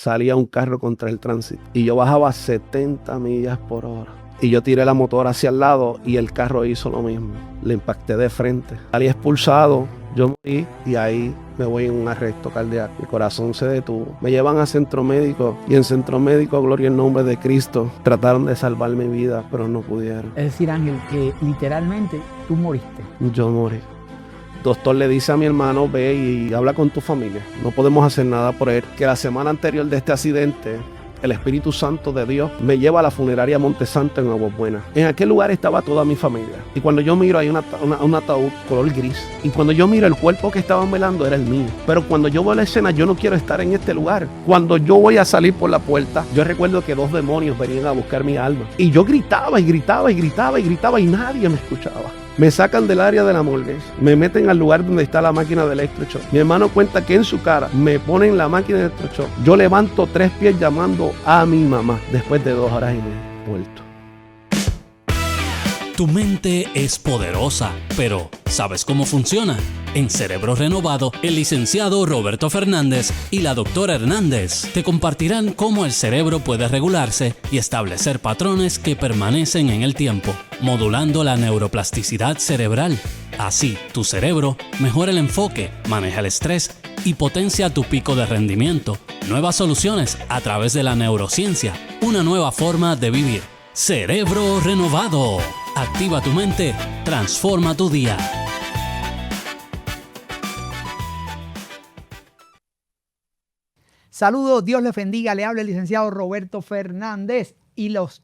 salía un carro contra el tránsito y yo bajaba 70 millas por hora. Y yo tiré la motora hacia el lado y el carro hizo lo mismo. Le impacté de frente. Salí expulsado, yo morí y ahí me voy en un arresto cardíaco. Mi corazón se detuvo. Me llevan a centro médico y en centro médico, gloria al nombre de Cristo, trataron de salvar mi vida, pero no pudieron. Es decir, Ángel, que literalmente tú moriste. Yo morí. Doctor le dice a mi hermano, ve y habla con tu familia. No podemos hacer nada por él. Que la semana anterior de este accidente, el Espíritu Santo de Dios me lleva a la funeraria Montesanto en Aguas Buenas. En aquel lugar estaba toda mi familia. Y cuando yo miro, hay un ataúd color gris. Y cuando yo miro, el cuerpo que estaban velando era el mío. Pero cuando yo veo la escena, yo no quiero estar en este lugar. Cuando yo voy a salir por la puerta, yo recuerdo que 2 demonios venían a buscar mi alma. Y yo gritaba y gritaba y gritaba y gritaba y nadie me escuchaba. Me sacan del área de la morgue, me meten al lugar donde está la máquina de electroshock. Mi hermano cuenta que en su cara me ponen la máquina de electroshock. Yo levanto 3 pies llamando a mi mamá después de 2 horas y media muerto. Tu mente es poderosa, pero ¿sabes cómo funciona? En Cerebro Renovado, el licenciado Roberto Fernández y la doctora Hernández te compartirán cómo el cerebro puede regularse y establecer patrones que permanecen en el tiempo, modulando la neuroplasticidad cerebral. Así, tu cerebro mejora el enfoque, maneja el estrés y potencia tu pico de rendimiento. Nuevas soluciones a través de la neurociencia, una nueva forma de vivir. Cerebro Renovado. Activa tu mente, transforma tu día. Saludos, Dios les bendiga. Le habla el licenciado Roberto Fernández y los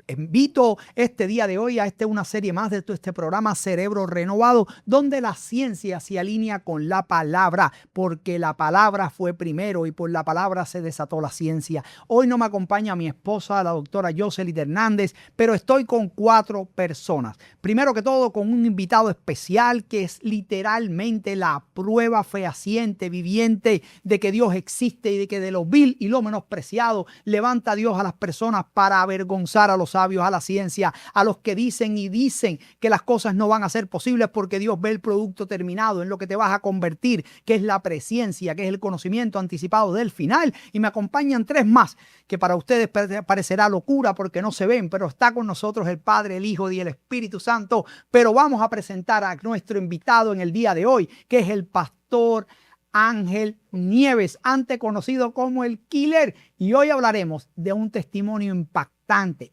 invito este día de hoy a una serie más de este programa Cerebro Renovado, donde la ciencia se alinea con la palabra, porque la palabra fue primero y por la palabra se desató la ciencia. Hoy no me acompaña mi esposa, la doctora Jocelyn Hernández, pero estoy con 4 personas. Primero que todo, con un invitado especial que es literalmente la prueba fehaciente, viviente de que Dios existe y de que de lo vil y lo menospreciado levanta Dios a las personas para avergonzar a los sabios, a la ciencia, a los que dicen y dicen que las cosas no van a ser posibles porque Dios ve el producto terminado, en lo que te vas a convertir, que es la presciencia, que es el conocimiento anticipado del final. Y me acompañan 3 más, que para ustedes parecerá locura porque no se ven, pero está con nosotros el Padre, el Hijo y el Espíritu Santo. Pero vamos a presentar a nuestro invitado en el día de hoy, que es el pastor Ángel Nieves, antes conocido como el Killer. Y hoy hablaremos de un testimonio impactante,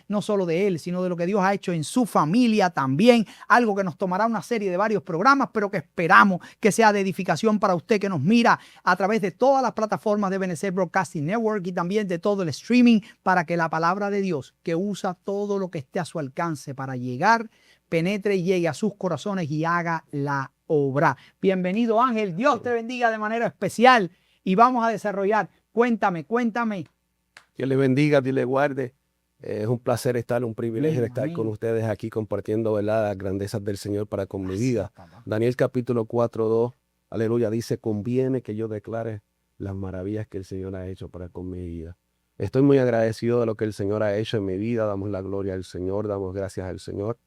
no solo de él, sino de lo que Dios ha hecho en su familia también, algo que nos tomará una serie de varios programas, pero que esperamos que sea de edificación para usted que nos mira a través de todas las plataformas de Benecer Broadcasting Network y también de todo el streaming, para que la palabra de Dios, que usa todo lo que esté a su alcance para llegar, penetre y llegue a sus corazones y haga la obra. Bienvenido, Ángel. Dios te bendiga de manera especial y vamos a desarrollar. Cuéntame. Dios le bendiga, Dios le guarde. Es un placer estar, un privilegio de estar con ustedes aquí compartiendo, ¿verdad?, las grandezas del Señor para con mi vida. Daniel capítulo 4:2, aleluya, dice: conviene que yo declare las maravillas que el Señor ha hecho para con mi vida. Estoy muy agradecido de lo que el Señor ha hecho en mi vida. Damos la gloria al Señor, damos gracias al Señor.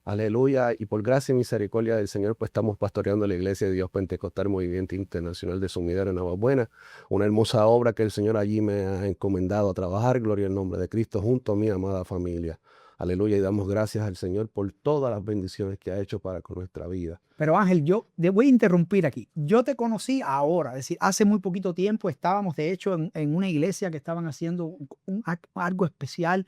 Aleluya, y por gracia y misericordia del Señor, pues estamos pastoreando la Iglesia de Dios Pentecostal Movimiento Internacional de Sumidero en Aguas Buenas, una hermosa obra que el Señor allí me ha encomendado a trabajar, gloria al nombre de Cristo, junto a mi amada familia. Aleluya, y damos gracias al Señor por todas las bendiciones que ha hecho para con nuestra vida. Pero Ángel, yo te voy a interrumpir aquí. Yo te conocí ahora, es decir, hace muy poquito tiempo estábamos, de hecho, en una iglesia que estaban haciendo algo especial.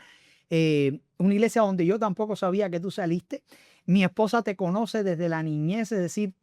Una iglesia donde yo tampoco sabía que tú saliste. Mi esposa te conoce desde la niñez, es decir,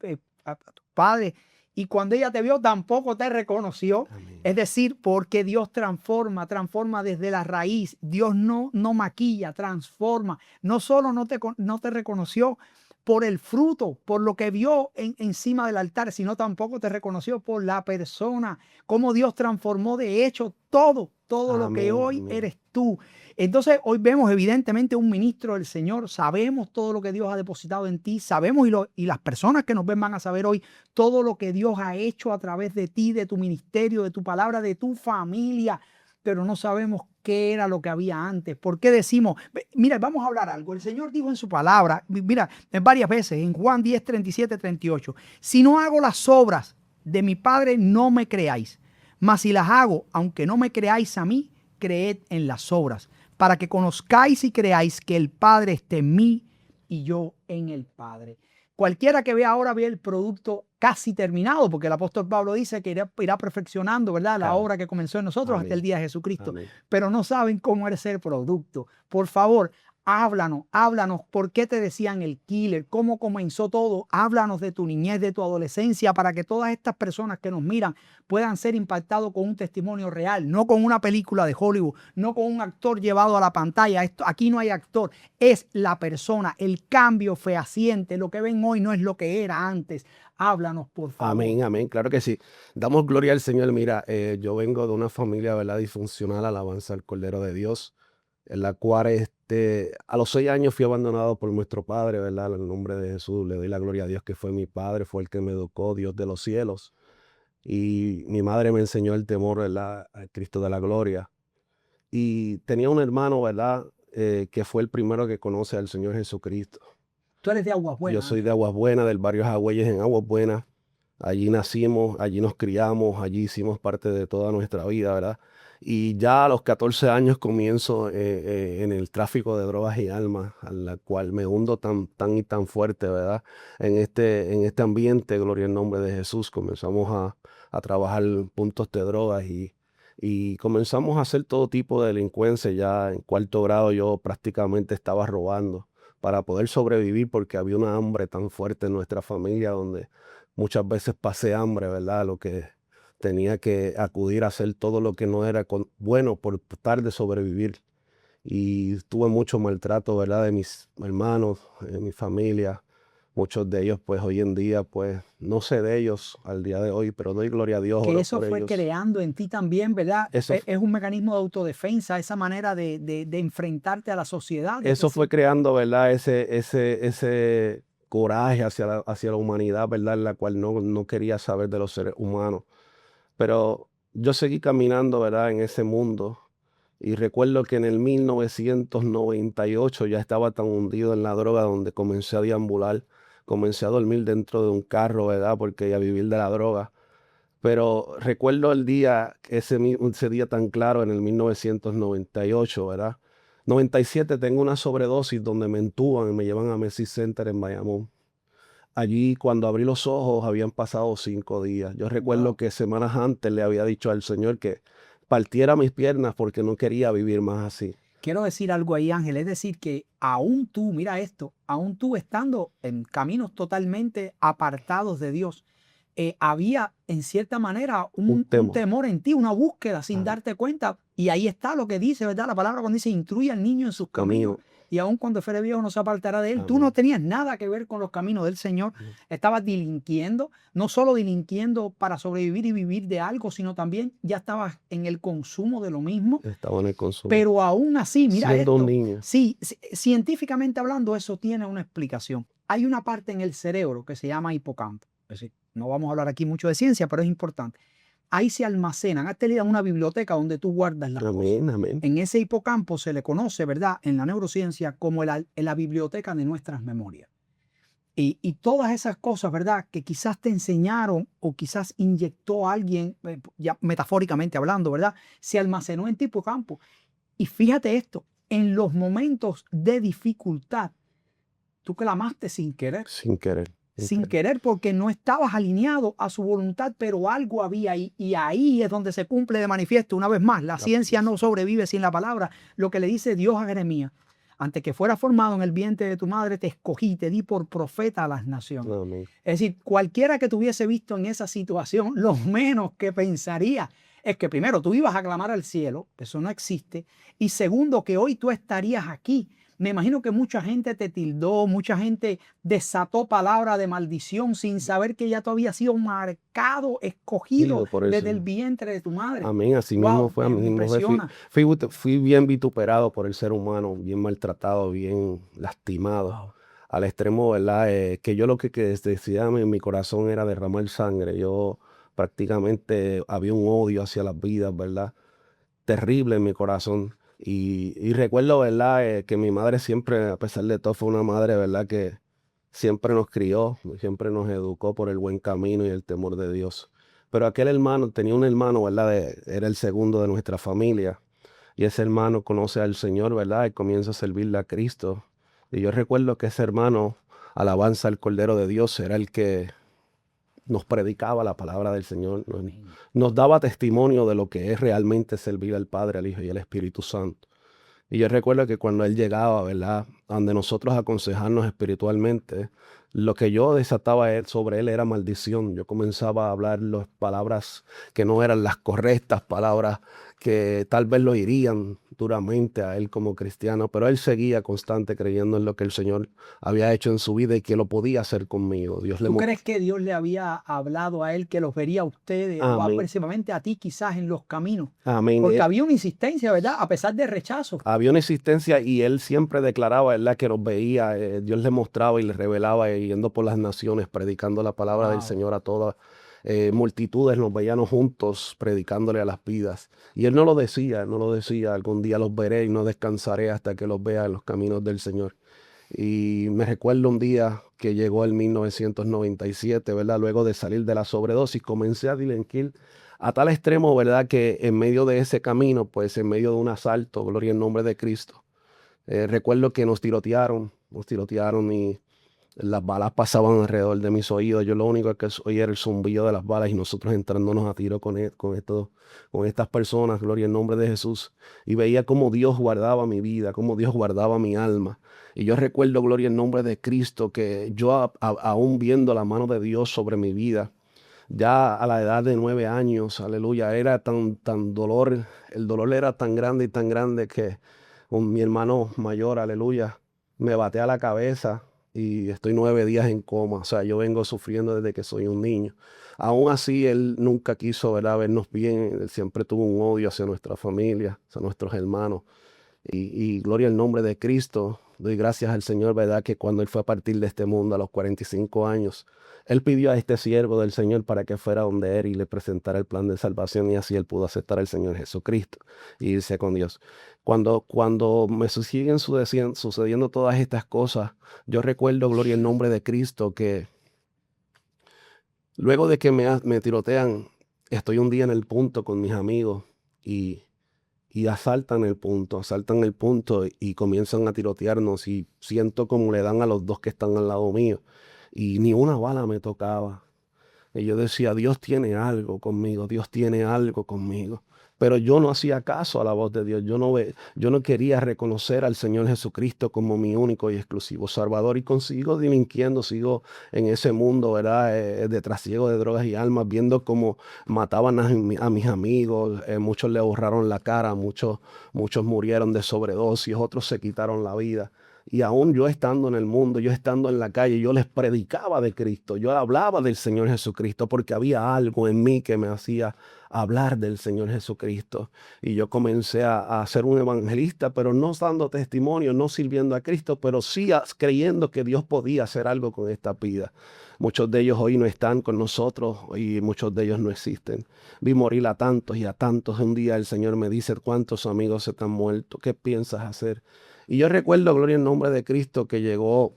a tu padre, y cuando ella te vio tampoco te reconoció. Amén. Es decir, porque Dios transforma desde la raíz. Dios no maquilla, transforma. No solo no te reconoció por el fruto, por lo que vio encima del altar, sino tampoco te reconoció por la persona, cómo Dios transformó de hecho todo amén, lo que hoy amén. Eres tú. Entonces hoy vemos evidentemente un ministro del Señor, sabemos todo lo que Dios ha depositado en ti, sabemos y las personas que nos ven van a saber hoy todo lo que Dios ha hecho a través de ti, de tu ministerio, de tu palabra, de tu familia, pero no sabemos qué era lo que había antes. ¿Por qué decimos? Mira, vamos a hablar algo. El Señor dijo en su palabra, mira, varias veces, en Juan 10:37-38, si no hago las obras de mi Padre, no me creáis. Mas si las hago, aunque no me creáis a mí, creed en las obras, para que conozcáis y creáis que el Padre esté en mí y yo en el Padre. Cualquiera que vea ahora ve el producto casi terminado, porque el apóstol Pablo dice que irá perfeccionando, ¿verdad?, la obra que comenzó en nosotros hasta el día de Jesucristo. Amén. Pero no saben cómo es el producto. Por favor, háblanos, por qué te decían el killer, cómo comenzó todo. Háblanos de tu niñez, de tu adolescencia, para que todas estas personas que nos miran puedan ser impactados con un testimonio real, no con una película de Hollywood, no con un actor llevado a la pantalla. Aquí no hay actor, es la persona, el cambio fehaciente. Lo que ven hoy no es lo que era antes. Háblanos, por favor. Amén, amén, claro que sí. Damos gloria al Señor. Mira, yo vengo de una familia, ¿verdad?, disfuncional, alabanza al Cordero de Dios, en la cual a los 6 años fui abandonado por nuestro padre, ¿verdad? En el nombre de Jesús le doy la gloria a Dios, que fue mi padre, fue el que me educó, Dios de los cielos. Y mi madre me enseñó el temor, ¿verdad?, al Cristo de la gloria. Y tenía un hermano, ¿verdad?, que fue el primero que conoce al Señor Jesucristo. Tú eres de Aguas Buenas. Yo soy de Aguas Buenas, del barrio Jagüeyes en Aguas Buenas. Allí nacimos, allí nos criamos, allí hicimos parte de toda nuestra vida, ¿verdad? Y ya a los 14 años comienzo en el tráfico de drogas y almas, a la cual me hundo tan y tan fuerte, ¿verdad? En este ambiente, gloria al nombre de Jesús, comenzamos a trabajar puntos de drogas y comenzamos a hacer todo tipo de delincuencia. Ya en 4º grado yo prácticamente estaba robando para poder sobrevivir, porque había una hambre tan fuerte en nuestra familia donde muchas veces pasé hambre, ¿verdad? Lo que tenía que acudir a hacer todo lo que no era bueno por tratar de sobrevivir. Y tuve mucho maltrato, ¿verdad?, de mis hermanos, de mi familia. Muchos de ellos, pues hoy en día, pues no sé de ellos al día de hoy, pero doy gloria a Dios. Que oro eso por fue ellos. creando en ti también, ¿verdad? Eso Es un mecanismo de autodefensa, esa manera de enfrentarte a la sociedad. Eso fue creando, ¿verdad?, ese coraje hacia la humanidad, ¿verdad?, en la cual no quería saber de los seres humanos. Pero yo seguí caminando, ¿verdad?, en ese mundo. Y recuerdo que en el 1998 ya estaba tan hundido en la droga, donde comencé a deambular, comencé a dormir dentro de un carro, ¿verdad?, porque a vivir de la droga. Pero recuerdo el día, ese día tan claro, en el 1998, ¿verdad? 97 tengo una sobredosis donde me entuban y me llevan a Messi Center en Bayamón. Allí, cuando abrí los ojos, habían pasado 5 días. Yo recuerdo que semanas antes le había dicho al Señor que partiera mis piernas porque no quería vivir más así. Quiero decir algo ahí, Ángel, es decir, que aún tú, mira esto, aún tú estando en caminos totalmente apartados de Dios, había en cierta manera un temor en ti, una búsqueda sin darte cuenta. Y ahí está lo que dice, ¿verdad? La palabra cuando dice, instruye al niño en sus caminos. Y aun cuando fuere viejo no se apartará de él. Amén. Tú no tenías nada que ver con los caminos del Señor. Estabas delinquiendo, no solo delinquiendo para sobrevivir y vivir de algo, sino también ya estabas en el consumo de lo mismo. Estaba en el consumo. Pero aún así, mira siendo esto. Un niño. Sí, científicamente hablando, eso tiene una explicación. Hay una parte en el cerebro que se llama hipocampo. Es decir, no vamos a hablar aquí mucho de ciencia, pero es importante. Ahí se almacenan. Hazte la idea de una biblioteca donde tú guardas las cosas. Amén. En ese hipocampo se le conoce, ¿verdad?, en la neurociencia como la biblioteca de nuestras memorias. Y todas esas cosas, ¿verdad?, que quizás te enseñaron o quizás inyectó alguien, ya metafóricamente hablando, ¿verdad?, se almacenó en tu hipocampo. Y fíjate esto, en los momentos de dificultad, tú clamaste sin querer. Sin querer, porque no estabas alineado a su voluntad, pero algo había ahí, y ahí es donde se cumple de manifiesto una vez más. La ciencia no sobrevive sin la palabra. Lo que le dice Dios a Jeremías: antes que fuera formado en el vientre de tu madre, te escogí, te di por profeta a las naciones. Amén. Es decir, cualquiera que te hubiese visto en esa situación, lo menos que pensaría es que primero tú ibas a clamar al cielo, eso no existe, y segundo, que hoy tú estarías aquí. Me imagino que mucha gente te tildó, mucha gente desató palabras de maldición sin saber que ya tú habías sido marcado, escogido desde el vientre de tu madre. Amén, así mismo fue. Me impresiona. Fui bien vituperado por el ser humano, bien maltratado, bien lastimado, al extremo, ¿verdad? Que yo lo que decía en mi corazón era derramar sangre. Yo prácticamente había un odio hacia las vidas, ¿verdad? Terrible en mi corazón. Y recuerdo, ¿verdad?, que mi madre siempre, a pesar de todo, fue una madre, ¿verdad?, que siempre nos crió, siempre nos educó por el buen camino y el temor de Dios. Pero aquel hermano, tenía un hermano, ¿verdad? Era el segundo de nuestra familia. Y ese hermano conoce al Señor, ¿verdad? Y comienza a servirle a Cristo. Y yo recuerdo que ese hermano, alabanza al Cordero de Dios, era el que nos predicaba la palabra del Señor, nos daba testimonio de lo que es realmente servir al Padre, al Hijo y al Espíritu Santo. Y yo recuerdo que cuando él llegaba, ¿verdad? Donde nosotros aconsejarnos espiritualmente, lo que yo desataba sobre él era maldición. Yo comenzaba a hablar las palabras que no eran las correctas, palabras que tal vez lo irían duramente a él como cristiano, pero él seguía constante creyendo en lo que el Señor había hecho en su vida y que lo podía hacer conmigo. ¿Tú crees que Dios le había hablado a él que los vería a ustedes o precisamente a ti quizás en los caminos? Amén. Porque había una insistencia, ¿verdad? A pesar de rechazo. Había una insistencia y él siempre declaraba, ¿verdad? Que los veía, Dios le mostraba y le revelaba yendo por las naciones, predicando la palabra del Señor a todas. Multitudes nos veíamos juntos predicándole a las vidas. Y él no lo decía, algún día los veré y no descansaré hasta que los vea en los caminos del Señor. Y me recuerdo un día que llegó el 1997, ¿verdad? Luego de salir de la sobredosis, comencé a delinquir a tal extremo, ¿verdad? Que en medio de ese camino, pues en medio de un asalto, gloria en nombre de Cristo, recuerdo que nos tirotearon y las balas pasaban alrededor de mis oídos. Yo lo único que oía era el zumbido de las balas y nosotros entrándonos a tiro con estas personas, gloria en nombre de Jesús. Y veía cómo Dios guardaba mi vida, cómo Dios guardaba mi alma. Y yo recuerdo, gloria en nombre de Cristo, que yo aún viendo la mano de Dios sobre mi vida, ya a la edad de 9 años, aleluya, era tan dolor, el dolor era tan grande que con mi hermano mayor, aleluya, me batea la cabeza y estoy 9 días en coma. O sea, yo vengo sufriendo desde que soy un niño. Aún así, él nunca quiso, ¿verdad?, vernos bien. Él siempre tuvo un odio hacia nuestra familia, hacia nuestros hermanos. Y gloria al nombre de Cristo. Doy gracias al Señor, ¿verdad?, que cuando él fue a partir de este mundo a los 45 años, él pidió a este siervo del Señor para que fuera donde él y le presentara el plan de salvación, y así él pudo aceptar al Señor Jesucristo y irse con Dios. Cuando me siguen sucediendo todas estas cosas, yo recuerdo, gloria al nombre de Cristo, que luego de que me tirotean, estoy un día en el punto con mis amigos y asaltan el punto y comienzan a tirotearnos y siento como le dan a los dos que están al lado mío y ni una bala me tocaba. Y yo decía, Dios tiene algo conmigo, Dios tiene algo conmigo. Pero yo no hacía caso a la voz de Dios. Yo no quería reconocer al Señor Jesucristo como mi único y exclusivo Salvador. Y sigo delinquiendo, sigo en ese mundo, ¿verdad? De trasiego de drogas y almas, viendo cómo mataban a mis amigos. Muchos le borraron la cara, muchos murieron de sobredosis, otros se quitaron la vida. Y aún yo estando en el mundo, yo estando en la calle, yo les predicaba de Cristo, yo hablaba del Señor Jesucristo porque había algo en mí que me hacía hablar del Señor Jesucristo. Y yo comencé a ser un evangelista, pero no dando testimonio, no sirviendo a Cristo, pero sí creyendo que Dios podía hacer algo con esta vida. Muchos de ellos hoy no están con nosotros y muchos de ellos no existen. Vi morir a tantos y a tantos. Un día el Señor me dice, ¿cuántos amigos se te han muerto? ¿Qué piensas hacer? Y yo recuerdo, gloria en nombre de Cristo, que llegó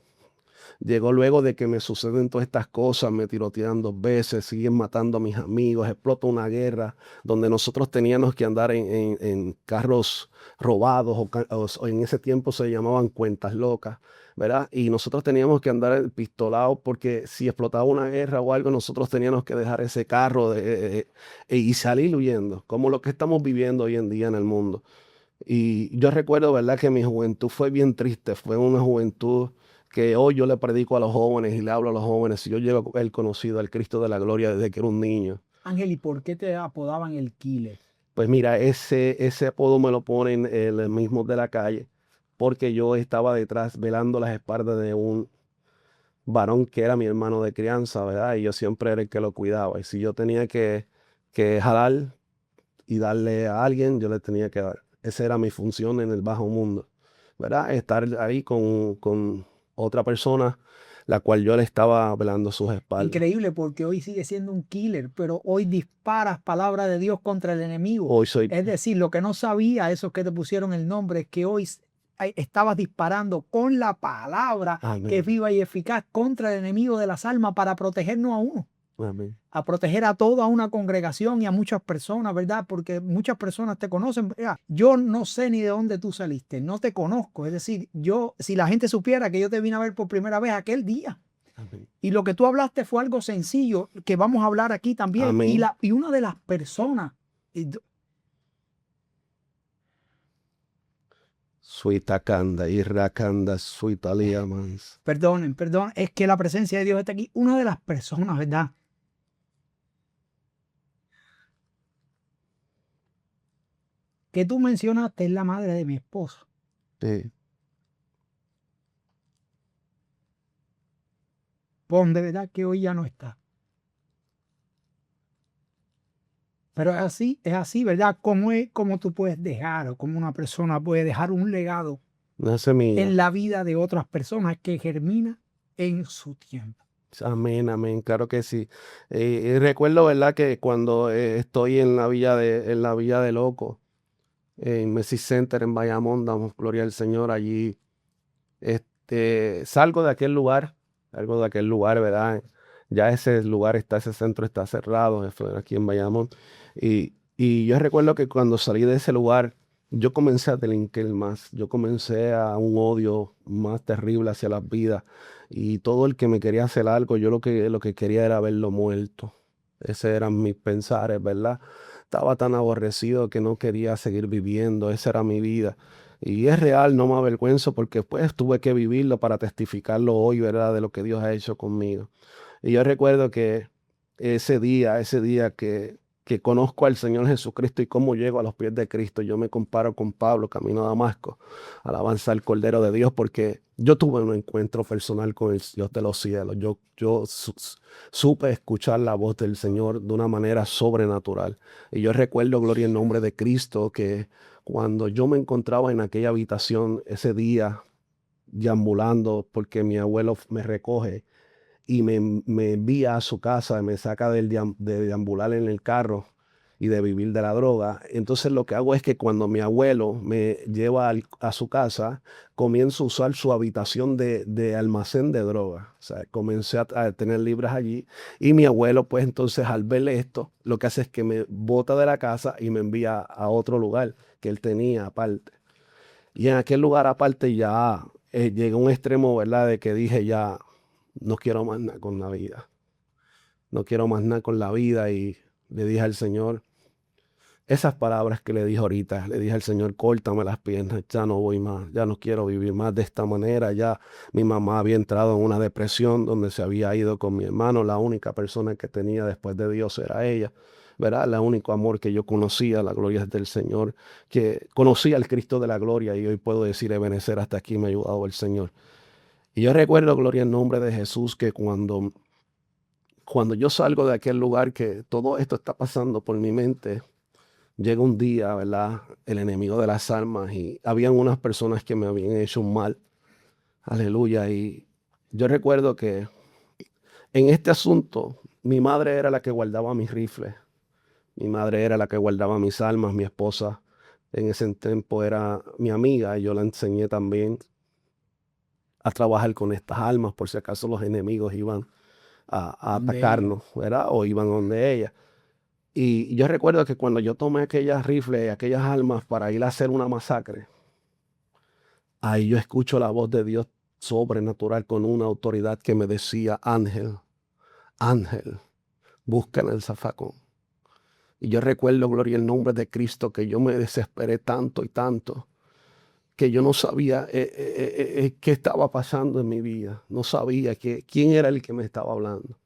luego de que me suceden todas estas cosas, me tirotean 2 veces, siguen matando a mis amigos, explota una guerra donde nosotros teníamos que andar en carros robados o en ese tiempo se llamaban cuentas locas, ¿verdad? Y nosotros teníamos que andar pistolados porque si explotaba una guerra o algo, nosotros teníamos que dejar ese carro y salir huyendo, como lo que estamos viviendo hoy en día en el mundo. Y yo recuerdo, ¿verdad?, que mi juventud fue bien triste, fue una juventud que hoy yo le predico a los jóvenes y le hablo a los jóvenes. Y yo llevo el conocido al Cristo de la gloria desde que era un niño. Ángel, ¿y por qué te apodaban el Killer? Pues mira, ese apodo me lo ponen el mismo de la calle, porque yo estaba detrás velando las espaldas de un varón que era mi hermano de crianza, ¿verdad? Y yo siempre era el que lo cuidaba. Y si yo tenía que jalar y darle a alguien, yo le tenía que dar. Esa era mi función en el bajo mundo, ¿verdad? Estar ahí con otra persona, la cual yo le estaba velando sus espaldas. Increíble, porque hoy sigue siendo un killer, pero hoy disparas palabra de Dios contra el enemigo. Es decir, lo que no sabía esos que te pusieron el nombre es que hoy estabas disparando con la palabra, amén, que es viva y eficaz contra el enemigo de las almas para protegernos a uno. Amén. a proteger a toda una congregación y a muchas personas, ¿verdad? Porque muchas personas te conocen. Mira, yo no sé ni de dónde tú saliste, no te conozco. Es decir, si la gente supiera que yo te vine a ver por primera vez aquel día, Amén. y lo que tú hablaste fue algo sencillo que vamos a hablar aquí también. Amén. Y una de las personas, Suitakanda, Irrakanda, Suitaliamans. perdonen, es que la presencia de Dios está aquí. Una de las personas, ¿verdad?, que tú mencionaste es la madre de mi esposo. Sí. Pon, de verdad que hoy ya no está. Pero es así, ¿verdad? Cómo tú puedes dejar, o cómo una persona puede dejar un legado Una semilla. en la vida de otras personas que germina en su tiempo. Amén, amén, claro que sí. Y recuerdo, ¿verdad?, que cuando estoy en la Villa de Loco, en Messi Center en Bayamón, damos gloria al Señor allí. Salgo de aquel lugar, ¿verdad? Ya ese centro está cerrado, fue aquí en Bayamón. Y yo recuerdo que cuando salí de ese lugar, yo comencé a delinquir más, yo comencé a un odio más terrible hacia las vidas. Y todo el que me quería hacer algo, yo lo que quería era verlo muerto. Ese eran mis pensares, ¿verdad? Estaba tan aborrecido que no quería seguir viviendo, esa era mi vida. Y es real, no me avergüenzo porque pues tuve que vivirlo para testificarlo hoy, ¿verdad? De lo que Dios ha hecho conmigo. Y yo recuerdo que ese día que conozco al Señor Jesucristo y cómo llego a los pies de Cristo, yo me comparo con Pablo, camino a Damasco, alabanza al Cordero de Dios, porque yo tuve un encuentro personal con el Dios de los cielos. Supe escuchar la voz del Señor de una manera sobrenatural. Y yo recuerdo, gloria en nombre de Cristo, que cuando yo me encontraba en aquella habitación ese día, deambulando, porque mi abuelo me recoge y me envía a su casa, me saca de deambular en el carro y de vivir de la droga. Entonces lo que hago es que cuando mi abuelo me lleva a su casa, comienzo a usar su habitación de almacén de droga. O sea, comencé a tener libras allí y mi abuelo, pues entonces al ver esto, lo que hace es que me bota de la casa y me envía a otro lugar que él tenía aparte. Y en aquel lugar aparte ya llegué a un extremo, ¿verdad? De que dije ya, no quiero más nada con la vida. No quiero más nada con la vida. Y le dije al Señor esas palabras que le dije ahorita. Le dije al Señor, córtame las piernas, ya no voy más, ya no quiero vivir más de esta manera. Ya mi mamá había entrado en una depresión donde se había ido con mi hermano. La única persona que tenía después de Dios era ella. ¿Verdad? El único amor que yo conocía, la gloria es del Señor, que conocía al Cristo de la gloria y hoy puedo decir, Ebenezer, hasta aquí me ha ayudado el Señor. Y yo recuerdo, gloria en nombre de Jesús, que cuando yo salgo de aquel lugar, que todo esto está pasando por mi mente, llega un día, ¿verdad? El enemigo de las almas, y habían unas personas que me habían hecho un mal. Aleluya. Y yo recuerdo que en este asunto, mi madre era la que guardaba mis rifles. Mi madre era la que guardaba mis armas. Mi esposa en ese tiempo era mi amiga y yo la enseñé también a trabajar con estas armas por si acaso los enemigos iban a atacarnos, ¿verdad? O iban donde ella. Y yo recuerdo que cuando yo tomé aquellas rifles, aquellas armas para ir a hacer una masacre, ahí yo escucho la voz de Dios sobrenatural con una autoridad que me decía, Ángel, Ángel, buscan el zafacón. Y yo recuerdo, gloria al nombre de Cristo, que yo me desesperé tanto y tanto, que yo no sabía qué estaba pasando en mi vida. No sabía quién era el que me estaba hablando.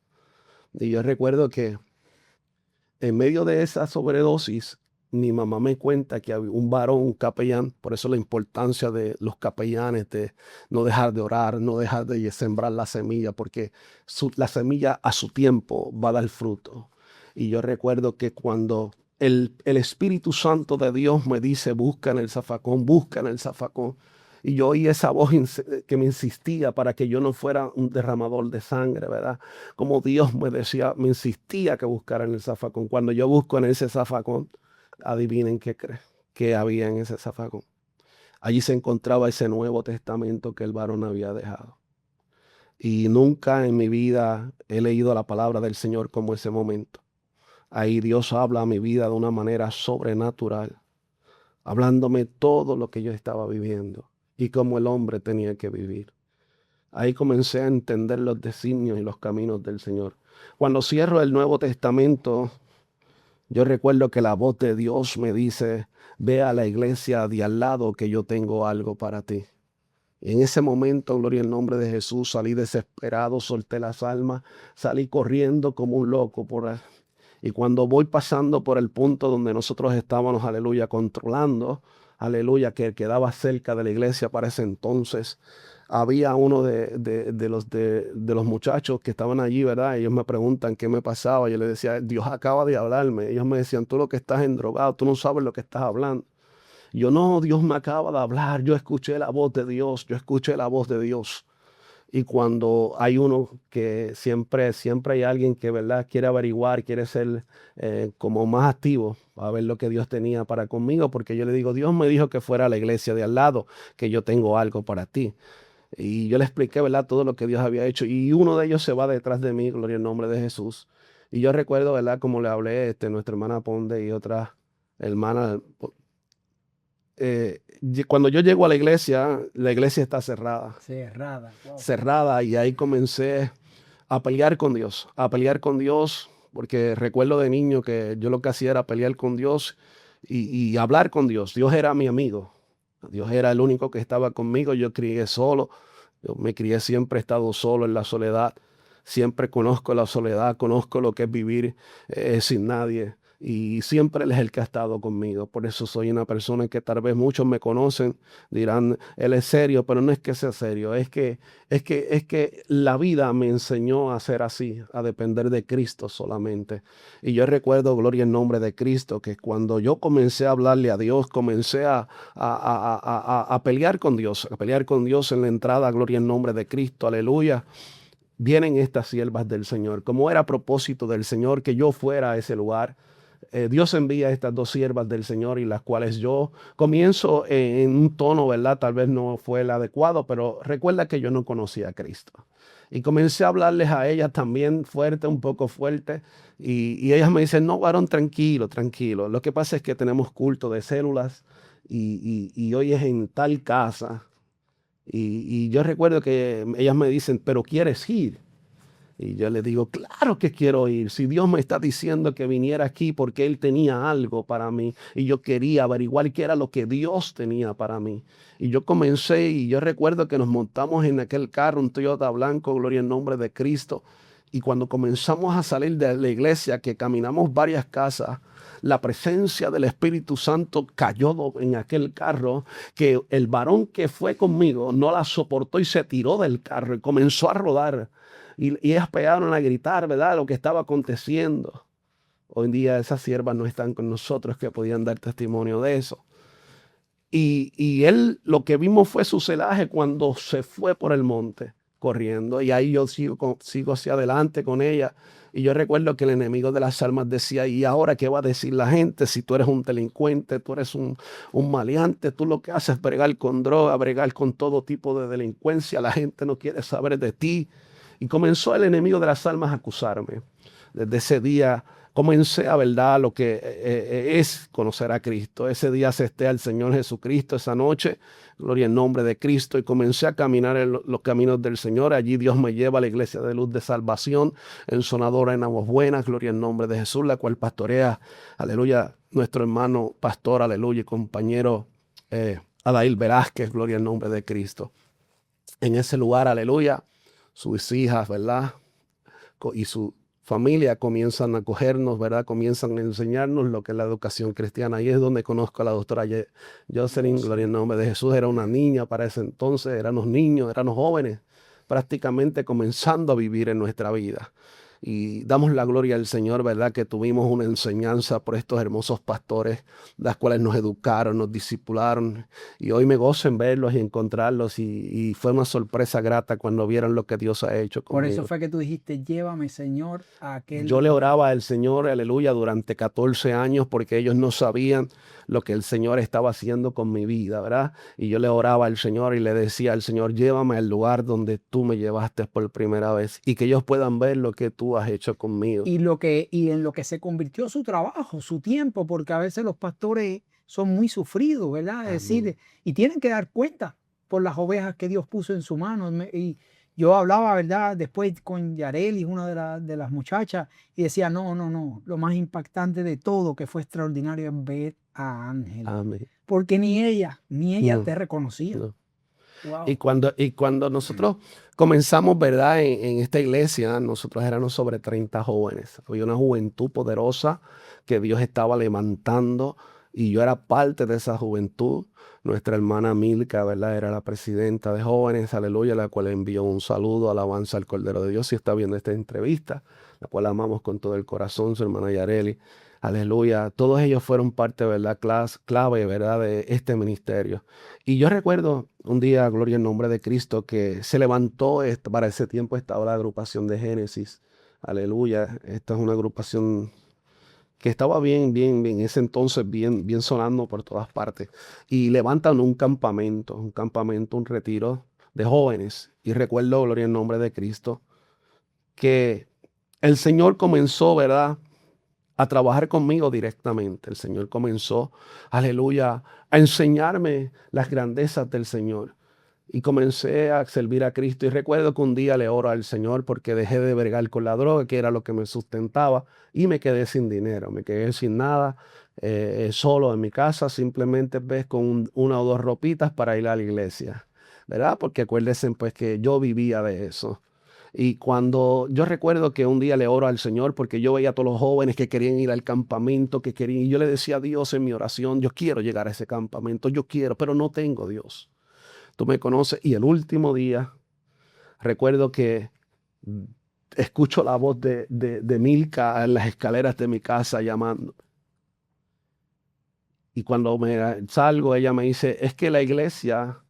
Y yo recuerdo que en medio de esa sobredosis, mi mamá me cuenta que había un varón, un capellán, por eso la importancia de los capellanes, de no dejar de orar, no dejar de sembrar la semilla, porque la semilla a su tiempo va a dar fruto. Y yo recuerdo que cuando el Espíritu Santo de Dios me dice, busca en el zafacón, y yo oí esa voz que me insistía para que yo no fuera un derramador de sangre, ¿verdad? Como Dios me decía, me insistía que buscara en el zafacón. Cuando yo busco en ese zafacón, adivinen qué había en ese zafacón. Allí se encontraba ese Nuevo Testamento que el varón había dejado. Y nunca en mi vida he leído la palabra del Señor como ese momento. Ahí Dios habla a mi vida de una manera sobrenatural, hablándome todo lo que yo estaba viviendo y cómo el hombre tenía que vivir. Ahí comencé a entender los designios y los caminos del Señor. Cuando cierro el Nuevo Testamento, yo recuerdo que la voz de Dios me dice: ve a la iglesia de al lado que yo tengo algo para ti. Y en ese momento, gloria al nombre de Jesús, salí desesperado, solté las almas, salí corriendo como un loco por ahí. Y cuando voy pasando por el punto donde nosotros estábamos, aleluya, controlando, aleluya, que quedaba cerca de la iglesia para ese entonces, había uno de los muchachos que estaban allí, ¿verdad? Ellos me preguntan qué me pasaba. Yo les decía: Dios acaba de hablarme. Ellos me decían: tú lo que estás endrogado, tú no sabes lo que estás hablando. Yo: no, Dios me acaba de hablar. Yo escuché la voz de Dios. Yo escuché la voz de Dios. Y cuando hay uno que siempre hay alguien que, ¿verdad?, quiere averiguar, quiere ser como más activo a ver lo que Dios tenía para conmigo, porque yo le digo: Dios me dijo que fuera a la iglesia de al lado, que yo tengo algo para ti. Y yo le expliqué, ¿verdad?, todo lo que Dios había hecho. Y uno de ellos se va detrás de mí, gloria al nombre de Jesús. Y yo recuerdo, ¿verdad?, como le hablé, nuestra hermana Ponde y otra hermana. Cuando yo llego a la iglesia está cerrada. Cerrada. Wow. Cerrada, y ahí comencé a pelear con Dios, porque recuerdo de niño que yo lo que hacía era pelear con Dios y hablar con Dios. Dios era mi amigo. Dios era el único que estaba conmigo. Yo crié solo. Yo me crié, siempre he estado solo en la soledad. Siempre conozco la soledad, conozco lo que es vivir sin nadie. Y siempre Él es el que ha estado conmigo. Por eso soy una persona que tal vez muchos me conocen, dirán: él es serio, pero no es que sea serio. Es que la vida me enseñó a ser así, a depender de Cristo solamente. Y yo recuerdo, gloria en nombre de Cristo, que cuando yo comencé a hablarle a Dios, comencé a pelear con Dios, en la entrada, gloria en nombre de Cristo, aleluya. Vienen estas siervas del Señor. Como era propósito del Señor que yo fuera a ese lugar, Dios envía estas dos siervas del Señor, y las cuales yo comienzo en un tono, ¿verdad? Tal vez no fue el adecuado, pero recuerda que yo no conocía a Cristo. Y comencé a hablarles a ellas también fuerte, un poco fuerte. Y ellas me dicen: no, varón, tranquilo, tranquilo. Lo que pasa es que tenemos culto de células y hoy es en tal casa. Y yo recuerdo que ellas me dicen: pero ¿quieres ir? Y yo le digo: claro que quiero ir. Si Dios me está diciendo que viniera aquí porque Él tenía algo para mí y yo quería averiguar qué era lo que Dios tenía para mí. Y yo comencé, y yo recuerdo que nos montamos en aquel carro, un Toyota blanco, gloria en nombre de Cristo. Y cuando comenzamos a salir de la iglesia, que caminamos varias casas, la presencia del Espíritu Santo cayó en aquel carro, que el varón que fue conmigo no la soportó y se tiró del carro y comenzó a rodar. Y ellas pegaron a gritar, ¿verdad?, lo que estaba aconteciendo. Hoy en día esas siervas no están con nosotros que podían dar testimonio de eso. Y él, lo que vimos fue su celaje cuando se fue por el monte corriendo. Y ahí yo sigo hacia adelante con ella. Y yo recuerdo que el enemigo de las almas decía: ¿y ahora qué va a decir la gente? Si tú eres un delincuente, tú eres un maleante, tú lo que haces es bregar con droga, bregar con todo tipo de delincuencia. La gente no quiere saber de ti. Y comenzó el enemigo de las almas a acusarme. Desde ese día comencé a verdad lo que es conocer a Cristo. Ese día acepté al Señor Jesucristo esa noche, gloria en nombre de Cristo, y comencé a caminar en los caminos del Señor. Allí Dios me lleva a la iglesia de Luz de Salvación, en Sonadora, en Aguas Buenas, gloria en nombre de Jesús, la cual pastorea, aleluya, nuestro hermano pastor, aleluya, y compañero Adail Velázquez, gloria en nombre de Cristo. En ese lugar, aleluya, sus hijas, ¿verdad?, y su familia comienzan a acogernos, ¿verdad?, comienzan a enseñarnos lo que es la educación cristiana. Ahí es donde conozco a la doctora Jocelyn, gloria en nombre de Jesús. Era una niña para ese entonces, éramos niños, éramos jóvenes, prácticamente comenzando a vivir en nuestra vida. Y damos la gloria al Señor, ¿verdad? Que tuvimos una enseñanza por estos hermosos pastores, las cuales nos educaron, nos discipularon. Y hoy me gozo en verlos y encontrarlos. Y fue una sorpresa grata cuando vieron lo que Dios ha hecho Por eso conmigo. fue que tú dijiste, llévame, Señor, a aquel Yo le lugar. oraba al Señor, aleluya, durante 14 años porque ellos no sabían lo que el Señor estaba haciendo con mi vida, ¿verdad? Y yo le oraba al Señor y le decía al Señor, llévame al lugar donde tú me llevaste por primera vez y que ellos puedan ver lo que tú has hecho conmigo. Y en lo que se convirtió su trabajo, su tiempo, porque a veces los pastores son muy sufridos, ¿verdad? Es decir, y tienen que dar cuenta por las ovejas que Dios puso en su mano. Y yo hablaba, ¿verdad? Después con Yareli, una de las muchachas, y decía, no, lo más impactante de todo, que fue extraordinario, es ver a Ángel. Amén. Porque ni ella No, te reconocía. no. Wow. Y cuando nosotros comenzamos, ¿verdad? En esta iglesia, nosotros éramos sobre 30 jóvenes. Había una juventud poderosa que Dios estaba levantando y yo era parte de esa juventud. Nuestra hermana Milka, ¿verdad? Era la presidenta de jóvenes, aleluya, la cual envió un saludo, alabanza al Cordero de Dios. Si está viendo esta entrevista, la cual amamos con todo el corazón, su hermana Yareli. Aleluya. Todos ellos fueron parte, ¿verdad? Clave, ¿verdad? De este ministerio. Y yo recuerdo un día, gloria al nombre de Cristo, que se levantó, para ese tiempo estaba la agrupación de Génesis. Aleluya. Esta es una agrupación que estaba bien, ese entonces bien sonando por todas partes. Y levantan un campamento, un retiro de jóvenes. Y recuerdo, gloria al nombre de Cristo, que el Señor comenzó, ¿verdad?, a trabajar conmigo directamente. El Señor comenzó, aleluya, a enseñarme las grandezas del Señor. Y comencé a servir a Cristo. Y recuerdo que un día le oro al Señor porque dejé de bregar con la droga, que era lo que me sustentaba, y me quedé sin dinero, me quedé sin nada, solo en mi casa, simplemente ves con una o dos ropitas para ir a la iglesia, ¿verdad? Porque acuérdense pues que yo vivía de eso. Y cuando yo recuerdo que un día le oro al Señor porque yo veía a todos los jóvenes que querían ir al campamento, y yo le decía a Dios en mi oración, yo quiero llegar a ese campamento, yo quiero, pero no tengo, Dios. Tú me conoces. Y el último día, recuerdo que escucho la voz de Milka en las escaleras de mi casa llamando. Y cuando me salgo, ella me dice, es que la iglesia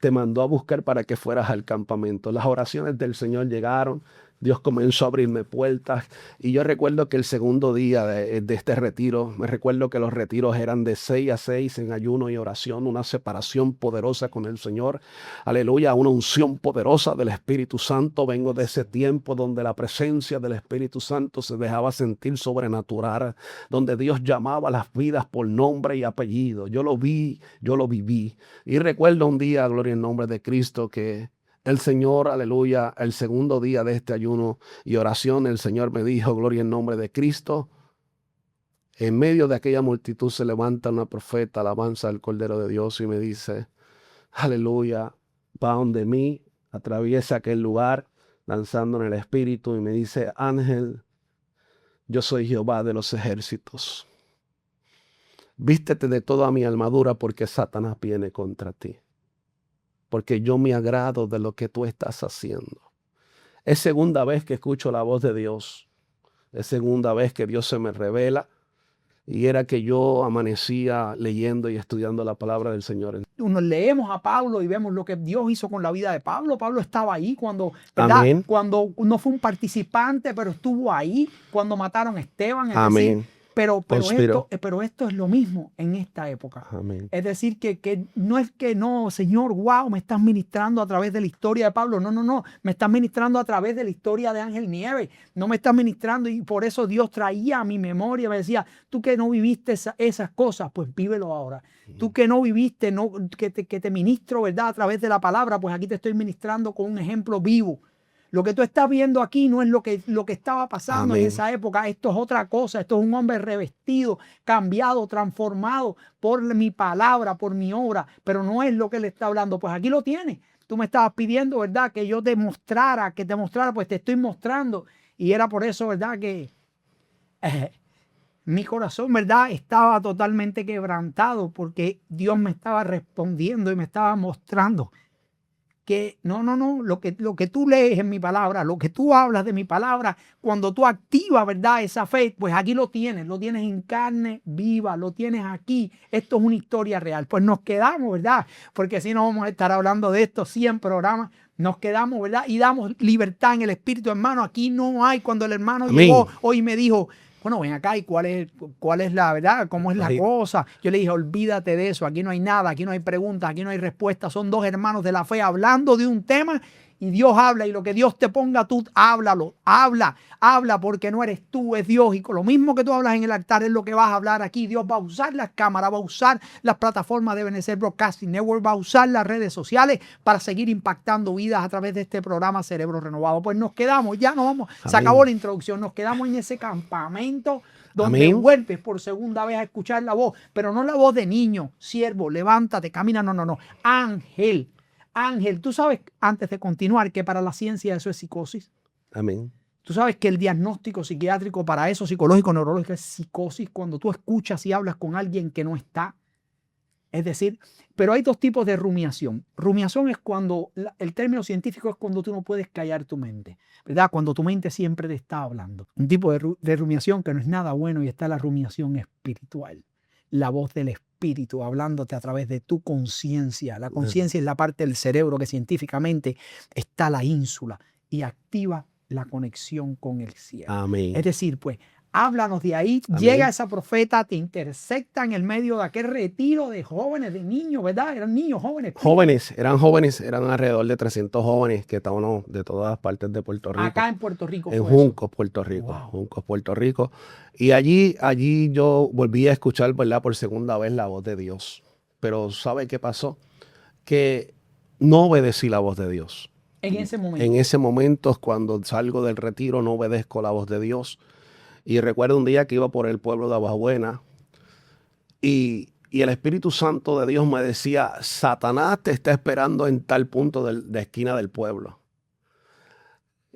te mandó a buscar para que fueras al campamento. Las oraciones del Señor llegaron, Dios comenzó a abrirme puertas. Y yo recuerdo que el segundo día de este retiro, me recuerdo que los retiros eran de 6 a 6 en ayuno y oración, una separación poderosa con el Señor. Aleluya, una unción poderosa del Espíritu Santo. Vengo de ese tiempo donde la presencia del Espíritu Santo se dejaba sentir sobrenatural, donde Dios llamaba las vidas por nombre y apellido. Yo lo vi, yo lo viví. Y recuerdo un día, gloria en nombre de Cristo, que el Señor, aleluya, el segundo día de este ayuno y oración, el Señor me dijo, gloria en nombre de Cristo, en medio de aquella multitud se levanta una profeta, alabanza al Cordero de Dios, y me dice, aleluya, va donde mí, atraviesa aquel lugar, lanzando en el Espíritu, y me dice, Ángel, yo soy Jehová de los ejércitos. Vístete de toda mi armadura porque Satanás viene contra ti. Porque yo me agrado de lo que tú estás haciendo. Es segunda vez que escucho la voz de Dios. Es segunda vez que Dios se me revela. Y era que yo amanecía leyendo y estudiando la palabra del Señor. Nos leemos a Pablo y vemos lo que Dios hizo con la vida de Pablo. Pablo estaba ahí cuando, ¿verdad? Amén. Cuando no fue un participante, pero estuvo ahí cuando mataron a Esteban. Es Amén. decir, pero esto es lo mismo en esta época. Amén. Es decir, que no es que no, Señor, wow, me estás ministrando a través de la historia de Pablo. No, me estás ministrando a través de la historia de Ángel Nieves. No me estás ministrando, y por eso Dios traía a mi memoria, me decía, tú que no viviste esas cosas, pues vívelo ahora. Tú que no viviste, que te ministro, ¿verdad? A través de la palabra, pues aquí te estoy ministrando con un ejemplo vivo. Lo que tú estás viendo aquí no es lo que estaba pasando en esa época. Esto es otra cosa. Esto es un hombre revestido, cambiado, transformado por mi palabra, por mi obra. Pero no es lo que le está hablando. Pues aquí lo tienes. Tú me estabas pidiendo, ¿verdad? Que yo te mostrara, pues te estoy mostrando. Y era por eso, ¿verdad? Que mi corazón, ¿verdad? Estaba totalmente quebrantado porque Dios me estaba respondiendo y me estaba mostrando que no, lo que tú lees en mi palabra, lo que tú hablas de mi palabra, cuando tú activas, ¿verdad?, esa fe, pues aquí lo tienes en carne viva, lo tienes aquí. Esto es una historia real. Pues nos quedamos, ¿verdad? Porque si no vamos a estar hablando de esto 100 programas. Nos quedamos, ¿verdad? Y damos libertad en el espíritu, hermano. Aquí no hay. Cuando el hermano llegó hoy me dijo, bueno, ven acá, ¿y cuál es la verdad? ¿Cómo es la cosa? Yo le dije, olvídate de eso. Aquí no hay nada, aquí no hay preguntas, aquí no hay respuestas. Son dos hermanos de la fe hablando de un tema y Dios habla. Y lo que Dios te ponga, tú háblalo. Habla porque no eres tú, es Dios. Y con lo mismo que tú hablas en el altar es lo que vas a hablar aquí. Dios va a usar las cámaras, va a usar las plataformas de Ebenezer Broadcasting Network, va a usar las redes sociales para seguir impactando vidas a través de este programa Cerebro Renovado. Pues nos quedamos, ya no vamos, se acabó la introducción, nos quedamos en ese campamento donde vuelves por segunda vez a escuchar la voz, pero no la voz de niño, siervo, levántate, camina, no, Ángel, tú sabes, antes de continuar, que para la ciencia eso es psicosis. Amén. Tú sabes que el diagnóstico psiquiátrico para eso, psicológico, neurológico, es psicosis, cuando tú escuchas y hablas con alguien que no está. Es decir, pero hay dos tipos de rumiación. Rumiación es cuando, el término científico es cuando tú no puedes callar tu mente, ¿verdad? Cuando tu mente siempre te está hablando. Un tipo de rumiación que no es nada bueno, y está la rumiación espiritual. La voz del espíritu hablándote a través de tu conciencia. La conciencia es la parte del cerebro que científicamente está la ínsula y activa la conexión con el cielo. Amén. Es decir, pues, háblanos de ahí. Amén. Llega esa profeta, te intersecta en el medio de aquel retiro de jóvenes, de niños, ¿verdad? Eran niños, jóvenes. Eran alrededor de 300 jóvenes que estaban de todas partes de Puerto Rico. Acá en Puerto Rico. En Juncos, Puerto Rico. Wow. Juncos, Puerto Rico. Y allí yo volví a escuchar, ¿verdad?, por segunda vez la voz de Dios. Pero ¿sabe qué pasó? Que no obedecí la voz de Dios. En ese momento, cuando salgo del retiro, no obedezco la voz de Dios. Y recuerdo un día que iba por el pueblo de Aguabuena y el Espíritu Santo de Dios me decía, Satanás te está esperando en tal punto de esquina del pueblo.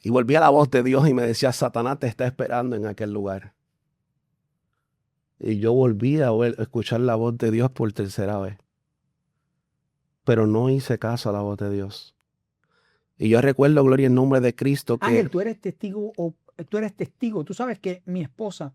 Y volví a la voz de Dios y me decía, Satanás te está esperando en aquel lugar. Y yo volví a escuchar la voz de Dios por tercera vez. Pero no hice caso a la voz de Dios. Y yo recuerdo, gloria en nombre de Cristo, que... Ángel, tú eres testigo. Tú sabes que mi esposa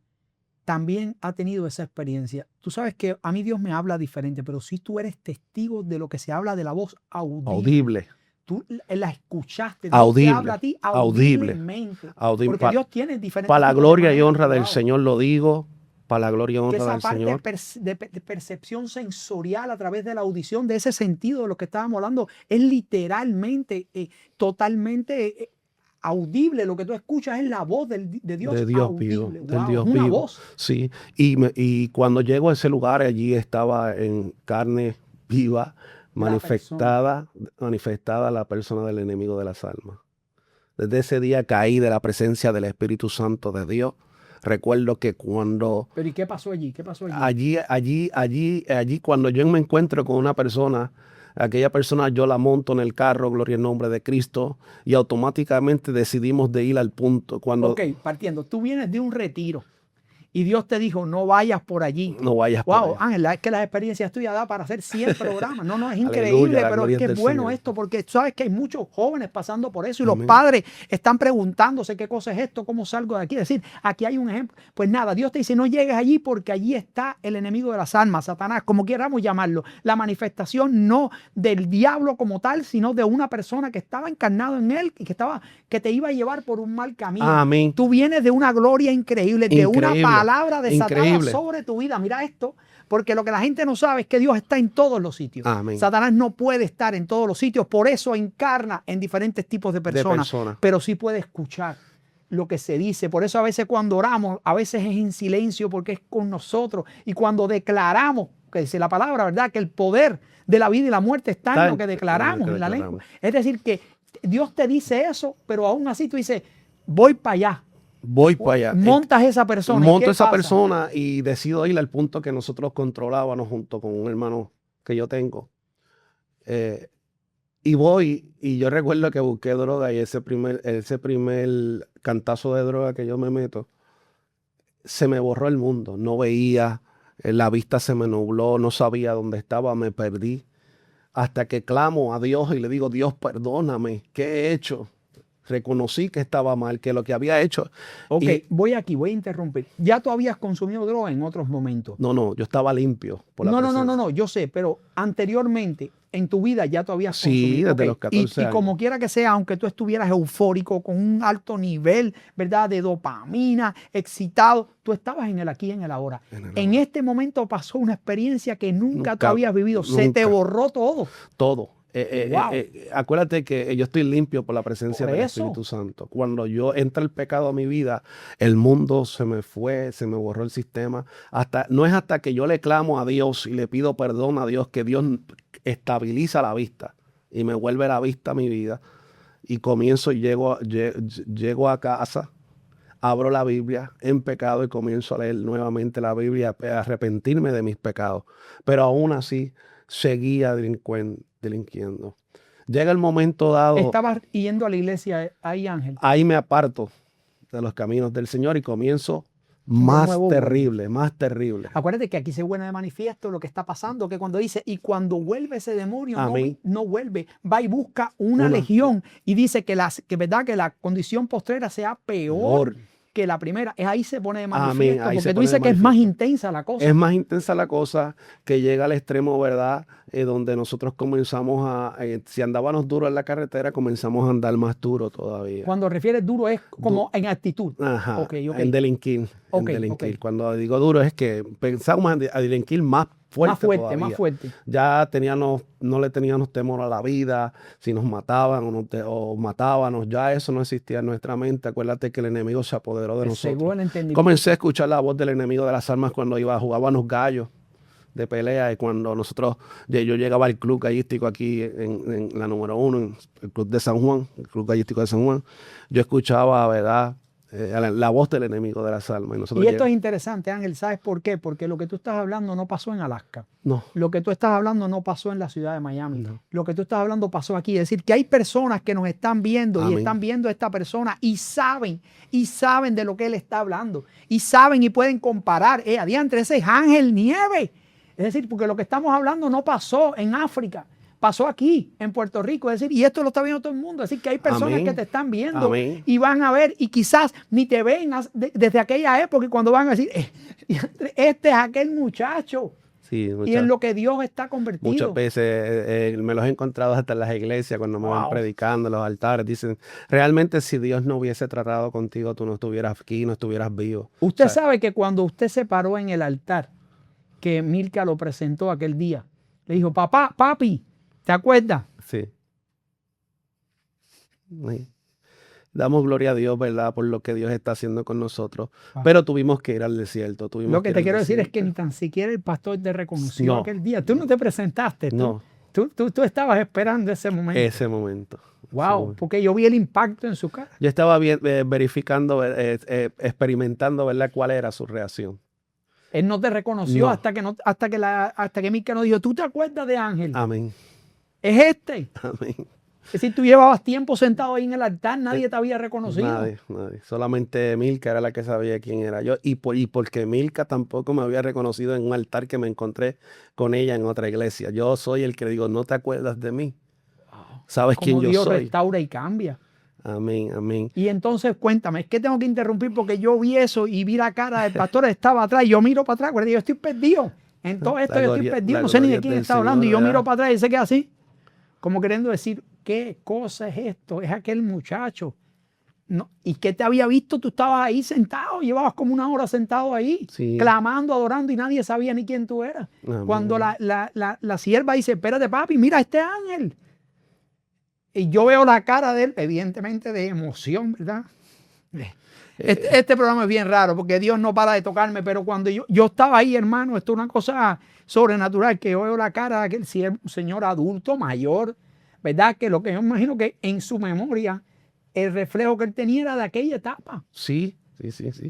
también ha tenido esa experiencia. Tú sabes que a mí Dios me habla diferente, pero si tú eres testigo de lo que se habla de la voz audible. Tú la escuchaste. Dios te habla a ti audiblemente. Porque Dios tiene diferentes... Para la gloria y honra del Señor lo digo. Para la gloria y honra del Señor. De percepción sensorial a través de la audición, de ese sentido de lo que estábamos hablando, es literalmente, totalmente audible. Lo que tú escuchas es la voz de Dios. De Dios vivo. Del Dios vivo. Una voz. Sí. Y cuando llego a ese lugar, allí estaba en carne viva, manifestada la persona del enemigo de las almas. Desde ese día caí de la presencia del Espíritu Santo de Dios. Recuerdo que cuando... ¿Pero y qué pasó allí? Allí cuando yo me encuentro con una persona, aquella persona yo la monto en el carro, gloria en nombre de Cristo, y automáticamente decidimos de ir al punto. Ok, partiendo. Tú vienes de un retiro y Dios te dijo, no vayas por allí. No vayas por allí. Ángel, es que las experiencias tuyas da para hacer 100 programas. No, es increíble, pero es que es bueno Señor. Esto, porque tú sabes que hay muchos jóvenes pasando por eso y los padres están preguntándose qué cosa es esto, cómo salgo de aquí. Es decir, aquí hay un ejemplo. Pues nada, Dios te dice, no llegues allí porque allí está el enemigo de las almas, Satanás, como queramos llamarlo. La manifestación no del diablo como tal, sino de una persona que estaba encarnado en él y que te iba a llevar por un mal camino. Amén. Tú vienes de una gloria increíble, de una palabra de Satanás sobre tu vida. Mira esto, porque lo que la gente no sabe es que Dios está en todos los sitios. Amén. Satanás no puede estar en todos los sitios, por eso encarna en diferentes tipos de personas. Pero sí puede escuchar lo que se dice. Por eso a veces cuando oramos, a veces es en silencio porque es con nosotros. Y cuando declaramos, que dice la palabra, ¿verdad?, que el poder de la vida y la muerte está en lo que declaramos en la lengua. Es decir, que Dios te dice eso, pero aún así tú dices, voy para allá. Voy para allá. Montas esa persona. Monto esa persona y decido ir al punto que nosotros controlábamos junto con un hermano que yo tengo. Y voy, y yo recuerdo que busqué droga y ese primer cantazo de droga que yo me meto, se me borró el mundo. No veía, la vista se me nubló, no sabía dónde estaba, me perdí. hasta que clamo a Dios y le digo, Dios, perdóname, ¿qué he hecho? Reconocí que estaba mal, que lo que había hecho. Ok, y- voy a interrumpir. Ya tú habías consumido droga en otros momentos. no, yo estaba limpio por la No, presencia. yo sé, pero anteriormente en tu vida ya tú habías Sí, consumido. desde Ok, los 14 y años. como quiera que sea, aunque tú estuvieras eufórico, con un alto nivel, ¿verdad? De dopamina, excitado, tú estabas en el aquí y en el ahora. En este momento pasó una experiencia que nunca tú habías vivido. Se te nunca. borró todo. Todo. Wow. Acuérdate que yo estoy limpio por la presencia Por del eso. Espíritu Santo. Cuando yo entra el pecado a mi vida, el mundo se me fue, se me borró el sistema. No es hasta que yo le clamo a Dios y le pido perdón a Dios que Dios estabiliza la vista y me vuelve la vista a mi vida. Y comienzo y llego a casa, abro la Biblia en pecado y comienzo a leer nuevamente la Biblia, a arrepentirme de mis pecados. Pero aún así seguía delinquiendo. Llega el momento dado, Estabas yendo a la iglesia ahí, Ángel. ahí me aparto de los caminos del Señor y comienzo De más nuevo terrible, más terrible. Acuérdate que aquí se pone de manifiesto lo que está pasando, que cuando dice, y cuando vuelve ese demonio, Amén. no vuelve, va y busca una legión y dice que verdad que la condición postrera sea peor que la primera. Es ahí se pone de manifiesto, Ahí porque tú dices que es más intensa la cosa. Es más intensa la cosa, que llega al extremo, ¿verdad? Donde nosotros comenzamos si andábamos duro en la carretera, comenzamos a andar más duro todavía. Cuando refieres duro es como en actitud. Ajá, Ok. en delinquir. Ok. Cuando digo duro es que pensamos a delinquir más fuerte todavía. Más fuerte. Ya no le teníamos temor a la vida, si nos mataban o matábamos, ya eso no existía en nuestra mente. Acuérdate que el enemigo se apoderó de nosotros. Comencé a escuchar la voz del enemigo de las almas cuando jugábamos gallos de pelea, y cuando yo llegaba al club gallístico aquí en la número 1, en el club de San Juan, el club gallístico de San Juan, yo escuchaba, ¿verdad?, la voz del enemigo de las almas. Y esto es interesante, Ángel, ¿sabes por qué? Porque lo que tú estás hablando no pasó en Alaska. No. Lo que tú estás hablando no pasó en la ciudad de Miami. No. Lo que tú estás hablando pasó aquí. Es decir, que hay personas que nos están viendo. Amén. Y están viendo a esta persona y saben de lo que él está hablando. Y saben y pueden comparar. Adiantre, ese es Ángel Nieves. Es decir, porque lo que estamos hablando no pasó en África. Pasó aquí, en Puerto Rico, es decir, y esto lo está viendo todo el mundo, es decir, que hay personas Amén. que te están viendo Amén. y van a ver y quizás ni te ven desde aquella época y cuando van a decir, este es aquel muchacho. Sí, y en lo que Dios está convertido. Muchas veces me los he encontrado hasta en las iglesias cuando me van predicando en los altares. Dicen, realmente si Dios no hubiese tratado contigo, tú no estuvieras aquí, no estuvieras vivo. Usted sabe que cuando usted se paró en el altar, que Milka lo presentó aquel día, le dijo, papi, ¿te acuerdas? Sí. Damos gloria a Dios, ¿verdad?, por lo que Dios está haciendo con nosotros. Pero tuvimos que ir al desierto. Lo que te quiero decir es que ni tan siquiera el pastor te reconoció aquel día. Tú no te presentaste. Tú estabas esperando ese momento. Ese momento. Wow, porque yo vi el impacto en su cara. Yo estaba verificando, experimentando, ¿verdad?, cuál era su reacción. Él no te reconoció hasta que Milka nos dijo, ¿tú te acuerdas de Ángel? Amén. Es este. Amén. Es decir, tú llevabas tiempo sentado ahí en el altar, nadie te había reconocido. Nadie. Solamente Milka era la que sabía quién era yo. Y porque Milka tampoco me había reconocido en un altar que me encontré con ella en otra iglesia. Yo soy el que digo, ¿no te acuerdas de mí? ¿Sabes quién yo Dios soy? Restaura y cambia. Amén, amén. Y entonces cuéntame, es que tengo que interrumpir porque yo vi eso y vi la cara del pastor, estaba atrás y yo miro para atrás, yo estoy perdido. En todo esto yo estoy perdido, no sé ni de quién está hablando y yo miro para atrás y se queda así, como queriendo decir, ¿qué cosa es esto? Es aquel muchacho. No, ¿y qué te había visto? Tú estabas ahí sentado, llevabas como una hora sentado ahí, clamando, adorando y nadie sabía ni quién tú eras. Amén. Cuando la sierva dice, espérate papi, mira este ángel. Y yo veo la cara de él, evidentemente de emoción, ¿verdad? Este programa es bien raro porque Dios no para de tocarme, pero cuando yo estaba ahí, hermano, esto es una cosa sobrenatural, que yo veo la cara de aquel señor adulto, mayor, ¿verdad? Que lo que yo imagino que en su memoria, el reflejo que él tenía era de aquella etapa. Sí.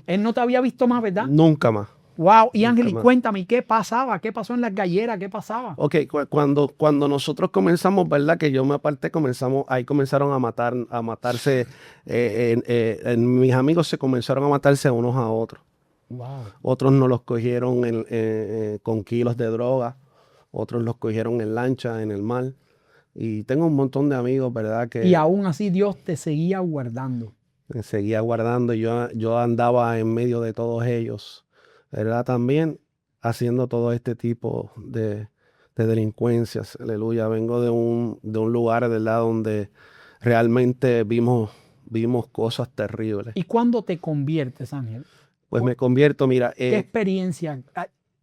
Él no te había visto más, ¿verdad? Nunca más. Wow, y Ángel, cuéntame, ¿qué pasaba? ¿Qué pasó en las galleras? ¿Qué pasaba? Ok, cuando nosotros comenzamos, ¿verdad?, que yo me aparté, ahí comenzaron a matarse, mis amigos se comenzaron a matarse unos a otros. Wow. Otros nos los cogieron con kilos de droga, otros los cogieron en lancha, en el mar. Y tengo un montón de amigos, ¿verdad? Y aún así Dios te seguía guardando. Me seguía guardando. Yo andaba en medio de todos ellos, ¿verdad? También haciendo todo este tipo de delincuencias. Aleluya. Vengo de un lugar, ¿verdad? Donde realmente vimos cosas terribles. ¿Y cuándo te conviertes, Ángel? Pues me convierto, mira. ¿Qué experiencia?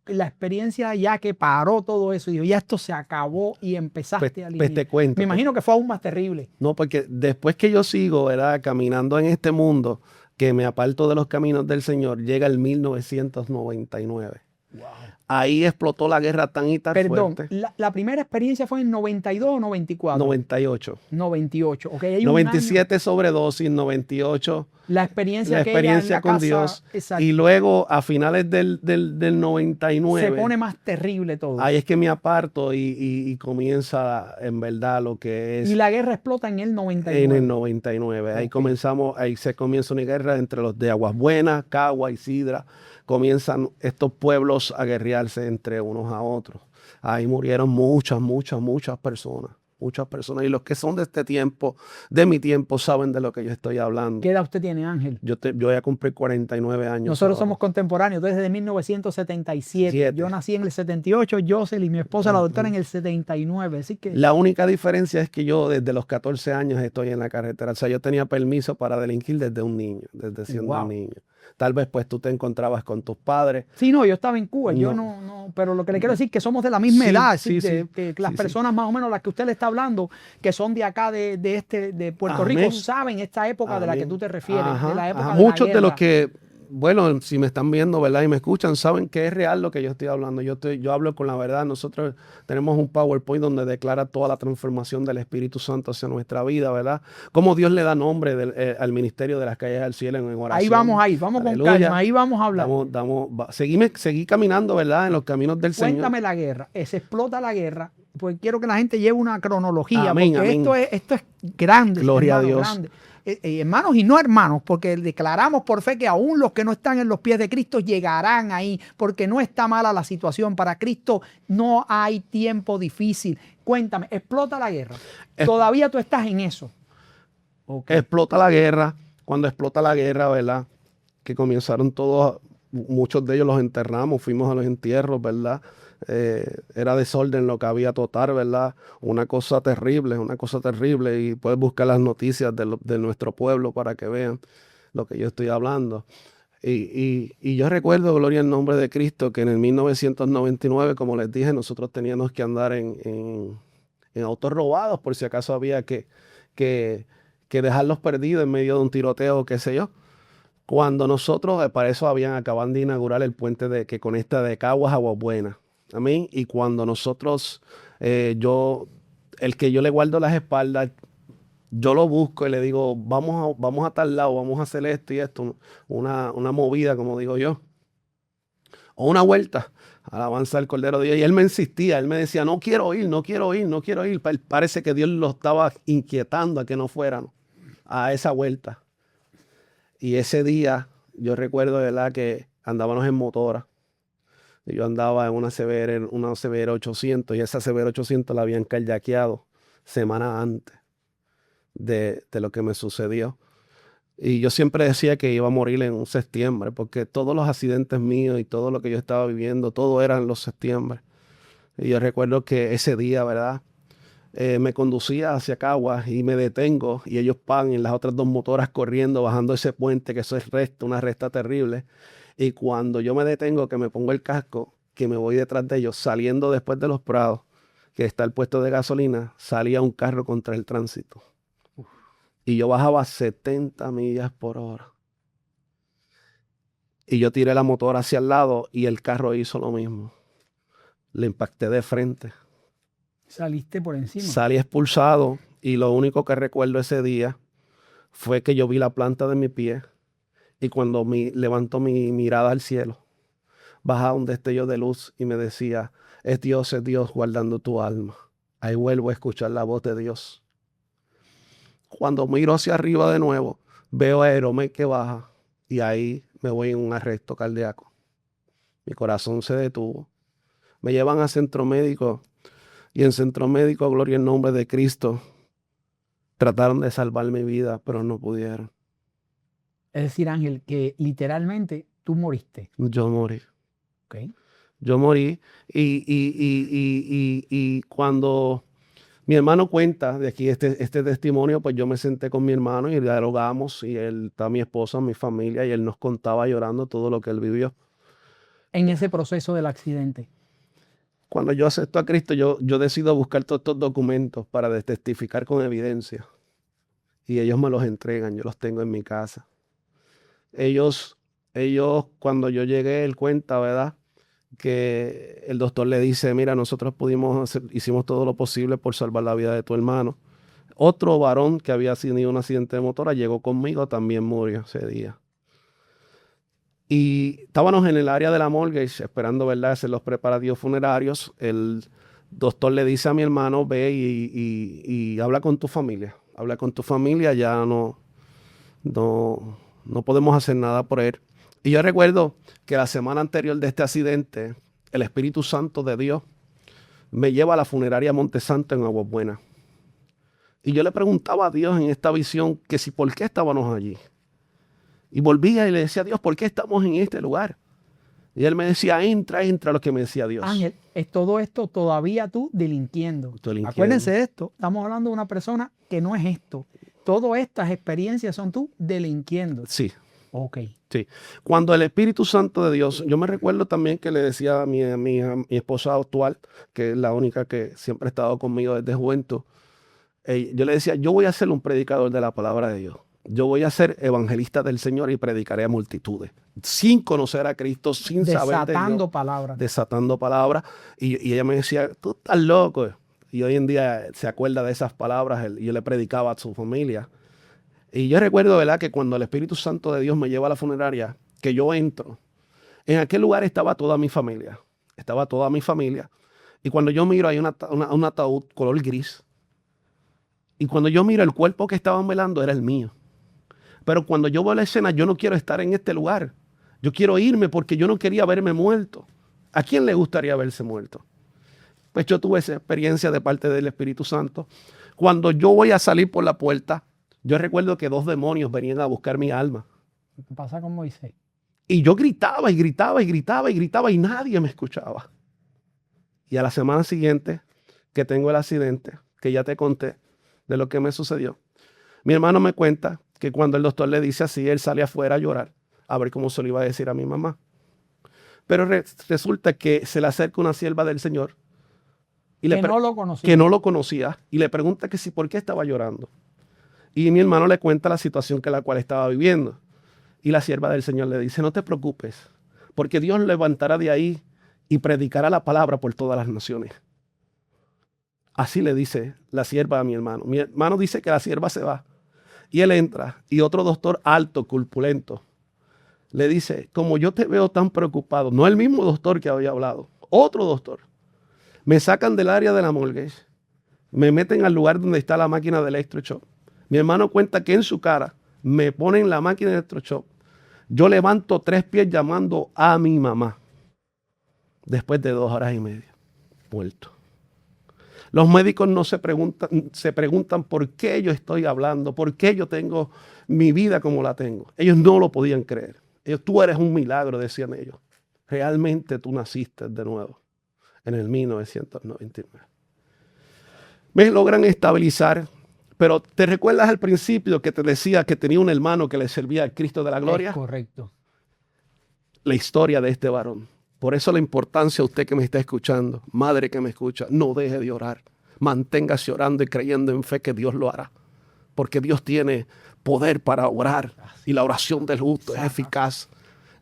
La experiencia ya que paró todo eso, y ya esto se acabó y empezaste a lidiar. Pues te cuento. Me imagino que fue aún más terrible. No, porque después que yo sigo, ¿verdad? Caminando en este mundo, que me aparto de los caminos del Señor, llega el 1999. Wow. Ahí explotó la guerra tan y tan fuerte. Perdón, la primera experiencia fue en 92 o 94. 98. 98. Okay, hay 97 sobredosis, 98. La experiencia con casa, Dios. Exacto. Y luego a finales del 99. Se pone más terrible todo. Ahí es que me aparto y comienza en verdad lo que es. Y la guerra explota en el 99. En el 99. Okay. Ahí se comienza una guerra entre los de Aguas Buenas, Cagua y Sidra. Comienzan estos pueblos a guerrearse entre unos a otros. Ahí murieron muchas personas. Muchas personas. Y los que son de este tiempo, de mi tiempo, saben de lo que yo estoy hablando. ¿Qué edad usted tiene, Ángel? Yo voy a cumplir 49 años. Nosotros somos contemporáneos, desde 1977. Yo nací en el 78, Jocelyn, mi esposa, la doctora, en el 79. Así que... La única diferencia es que yo desde los 14 años estoy en la carretera. O sea, yo tenía permiso para delinquir desde un niño, desde siendo un niño. Tal vez pues tú te encontrabas con tus padres. Sí, no, yo estaba en Cuba, yo no, pero lo que le quiero decir es que somos de la misma edad, que las personas más o menos a las que usted le está hablando, que son de acá, de Puerto Rico, saben esta época de la que tú te refieres, de la época de muchos la de los que, bueno, si me están viendo, ¿verdad? Y me escuchan, saben que es real lo que yo estoy hablando. Yo hablo con la verdad. Nosotros tenemos un PowerPoint donde declara toda la transformación del Espíritu Santo hacia nuestra vida, ¿verdad? Cómo Dios le da nombre al ministerio de las calles al cielo en oración. Vamos con calma, ahí vamos a hablar. Seguí caminando, ¿verdad? En los caminos del Señor. Cuéntame la guerra. Se explota la guerra, pues quiero que la gente lleve una cronología, porque esto es grande. Gloria a Dios. Grande. Hermanos y no hermanos, porque declaramos por fe que aún los que no están en los pies de Cristo llegarán ahí, porque no está mala la situación. Para Cristo no hay tiempo difícil. Cuéntame, explota la guerra. Todavía tú estás en eso. Okay. Explota la guerra. Cuando explota la guerra, ¿verdad? Que comenzaron todos, muchos de ellos los enterramos, fuimos a los entierros, ¿verdad? Era desorden lo que había total, ¿verdad? Una cosa terrible, y puedes buscar las noticias de nuestro pueblo para que vean lo que yo estoy hablando. Y yo recuerdo, gloria al nombre de Cristo, que en el 1999, como les dije, nosotros teníamos que andar en autos robados, por si acaso había que dejarlos perdidos en medio de un tiroteo, qué sé yo. Cuando nosotros, para eso acaban de inaugurar el puente que conecta de Caguas a Aguas Buenas. Amén. Y cuando nosotros, el que yo le guardo las espaldas, yo lo busco y le digo, vamos a tal lado, vamos a hacer esto y esto, una movida, como digo yo, o una vuelta, alabanza al Cordero de Dios. Y él me insistía, él me decía, no quiero ir. Parece que Dios lo estaba inquietando a que no fueran a esa vuelta. Y ese día, yo recuerdo, ¿verdad?, que andábamos en motora. Yo andaba en una CBR 800 y esa CBR 800 la habían kayakeado semanas antes de lo que me sucedió. Y yo siempre decía que iba a morir en un septiembre, porque todos los accidentes míos y todo lo que yo estaba viviendo, todo era en los septiembre. Y yo recuerdo que ese día, ¿verdad?, me conducía hacia Caguas y me detengo y ellos van en las otras dos motoras corriendo, bajando ese puente, que eso es una recta terrible. Y cuando yo me detengo, que me pongo el casco, que me voy detrás de ellos, saliendo después de Los Prados, que está el puesto de gasolina, salía un carro contra el tránsito. Y yo bajaba 70 millas por hora. Y yo tiré la motora hacia el lado y el carro hizo lo mismo. Le impacté de frente. Saliste por encima. Salí expulsado y lo único que recuerdo ese día fue que yo vi la planta de mi pie. Y cuando levantó mi mirada al cielo, bajaba un destello de luz y me decía, es Dios guardando tu alma. Ahí vuelvo a escuchar la voz de Dios. Cuando miro hacia arriba de nuevo, veo a Aeromec que baja y ahí me voy en un arresto cardíaco. Mi corazón se detuvo. Me llevan a centro médico y en centro médico, gloria en nombre de Cristo, trataron de salvar mi vida, pero no pudieron. Es decir, Ángel, que literalmente tú moriste. Yo morí. ¿Ok? Yo morí y cuando mi hermano cuenta de aquí este testimonio, pues yo me senté con mi hermano y dialogamos y él está mi esposa, mi familia y él nos contaba llorando todo lo que él vivió. En ese proceso del accidente. Cuando yo acepto a Cristo, yo decido buscar todos estos documentos para testificar con evidencia y ellos me los entregan, yo los tengo en mi casa. Ellos cuando yo llegué, él cuenta, ¿verdad?, que el doctor le dice, mira, nosotros hicimos todo lo posible por salvar la vida de tu hermano. Otro varón que había tenido un accidente de motora llegó conmigo, también murió ese día. Y estábamos en el área de la morgue esperando, ¿verdad?, hacer los preparativos funerarios. El doctor le dice a mi hermano, ve y habla con tu familia. Habla con tu familia, ya no podemos hacer nada por él. Y yo recuerdo que la semana anterior de este accidente, el Espíritu Santo de Dios me lleva a la funeraria Montesanto en Aguas Buenas. Y yo le preguntaba a Dios en esta visión que si por qué estábamos allí. Y volvía y le decía a Dios, ¿por qué estamos en este lugar? Y él me decía, entra lo que me decía Dios. Ángel, es todo esto todavía tú delinquiendo. Acuérdense de esto, estamos hablando de una persona que no es esto. Todas estas experiencias son tú delinquiendo. Sí. Ok. Sí. Cuando el Espíritu Santo de Dios, yo me recuerdo también que le decía a mi esposa actual, que es la única que siempre ha estado conmigo desde juventud, yo le decía, yo voy a ser un predicador de la palabra de Dios. Yo voy a ser evangelista del Señor y predicaré a multitudes, sin conocer a Cristo, sin saber de Dios. Desatando palabras. Desatando palabras. Y ella me decía, tú estás loco. Y hoy en día se acuerda de esas palabras. Yo le predicaba a su familia. Y yo recuerdo, ¿verdad?, que cuando el Espíritu Santo de Dios me lleva a la funeraria, que yo entro, en aquel lugar estaba toda mi familia. Estaba toda mi familia. Y cuando yo miro, hay un ataúd color gris. Y cuando yo miro, el cuerpo que estaban velando era el mío. Pero cuando yo veo la escena, yo no quiero estar en este lugar. Yo quiero irme porque yo no quería verme muerto. ¿A quién le gustaría verse muerto? Pues yo tuve esa experiencia de parte del Espíritu Santo. Cuando yo voy a salir por la puerta, yo recuerdo que 2 demonios venían a buscar mi alma. ¿Qué pasa con Moisés? Y yo gritaba y gritaba y gritaba y gritaba y nadie me escuchaba. Y a la semana siguiente que tengo el accidente, que ya te conté de lo que me sucedió, mi hermano me cuenta que cuando el doctor le dice así, él sale afuera a llorar, a ver cómo se lo iba a decir a mi mamá. Pero resulta que se le acerca una sierva del Señor y que no lo conocía. Que no lo conocía y le pregunta que si por qué estaba llorando. Y mi hermano le cuenta la situación que la cual estaba viviendo. Y la sierva del Señor le dice, no te preocupes, porque Dios levantará de ahí y predicará la palabra por todas las naciones. Así le dice la sierva a mi hermano. Mi hermano dice que la sierva se va. Y él entra y otro doctor alto, corpulento, le dice, como yo te veo tan preocupado, no el mismo doctor que había hablado, otro doctor, me sacan del área de la morgue, me meten al lugar donde está la máquina de electroshock. Mi hermano cuenta que en su cara me ponen la máquina de electroshock. Yo levanto 3 pies llamando a mi mamá. Después de 2 horas y media, muerto. Los médicos no se preguntan por qué yo estoy hablando, por qué yo tengo mi vida como la tengo. Ellos no lo podían creer. Tú eres un milagro, decían ellos. Realmente tú naciste de nuevo en el 1999. Me logran estabilizar, pero ¿te recuerdas al principio que te decía que tenía un hermano que le servía al Cristo de la gloria? Es correcto. La historia de este varón. Por eso la importancia a usted que me está escuchando, madre que me escucha, no deje de orar. Manténgase orando y creyendo en fe que Dios lo hará. Porque Dios tiene poder para orar y la oración del justo es eficaz.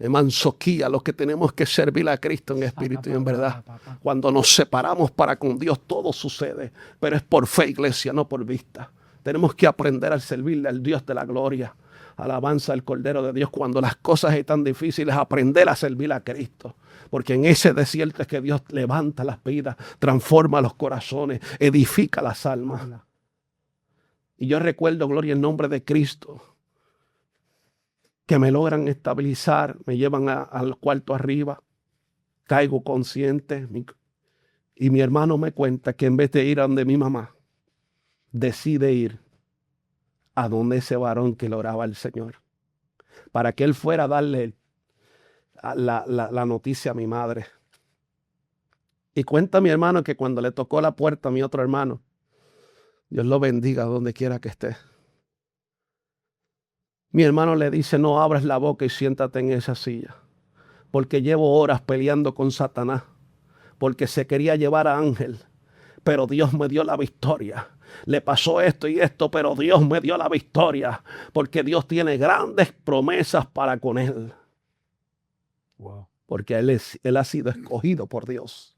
Mansoquía, los que tenemos que servir a Cristo en espíritu y en verdad. Cuando nos separamos para con Dios todo sucede, pero es por fe, iglesia, no por vista. Tenemos que aprender a servirle al Dios de la gloria. Alabanza al Cordero de Dios. Cuando las cosas están difíciles, aprender a servir a Cristo. Porque en ese desierto es que Dios levanta las vidas, transforma los corazones, edifica las almas. Y yo recuerdo, gloria en nombre de Cristo, que me logran estabilizar, me llevan al cuarto arriba, caigo consciente, Y mi hermano me cuenta que en vez de ir a donde mi mamá, decide ir a donde ese varón que le oraba al Señor, para que él fuera a darle la noticia a mi madre. Y cuenta mi hermano que cuando le tocó la puerta a mi otro hermano, Dios lo bendiga donde quiera que esté, mi hermano le dice: no abras la boca y siéntate en esa silla, porque llevo horas peleando con Satanás, porque se quería llevar a Ángel, pero Dios me dio la victoria. Le pasó esto y esto, pero Dios me dio la victoria, porque Dios tiene grandes promesas para con él. Wow. Porque él ha sido escogido por Dios.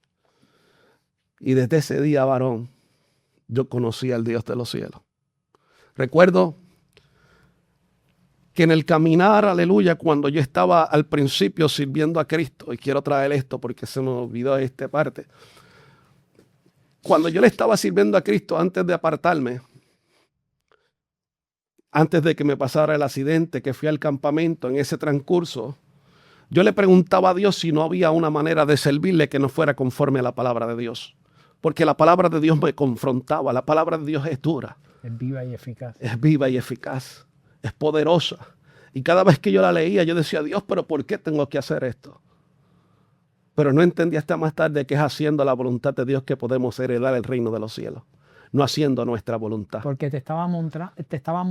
Y desde ese día, varón, yo conocí al Dios de los cielos. Recuerdo que en el caminar, aleluya, cuando yo estaba al principio sirviendo a Cristo, y quiero traer esto porque se me olvidó esta parte. Cuando yo le estaba sirviendo a Cristo antes de apartarme, antes de que me pasara el accidente, que fui al campamento, en ese transcurso, yo le preguntaba a Dios si no había una manera de servirle que no fuera conforme a la palabra de Dios. Porque la palabra de Dios me confrontaba, la palabra de Dios es dura. Es viva y eficaz. Es viva y eficaz, es poderosa. Y cada vez que yo la leía, yo decía: Dios, pero ¿por qué tengo que hacer esto? Pero no entendí hasta más tarde que es haciendo la voluntad de Dios que podemos heredar el reino de los cielos, no haciendo nuestra voluntad. Porque te estaba mostrando.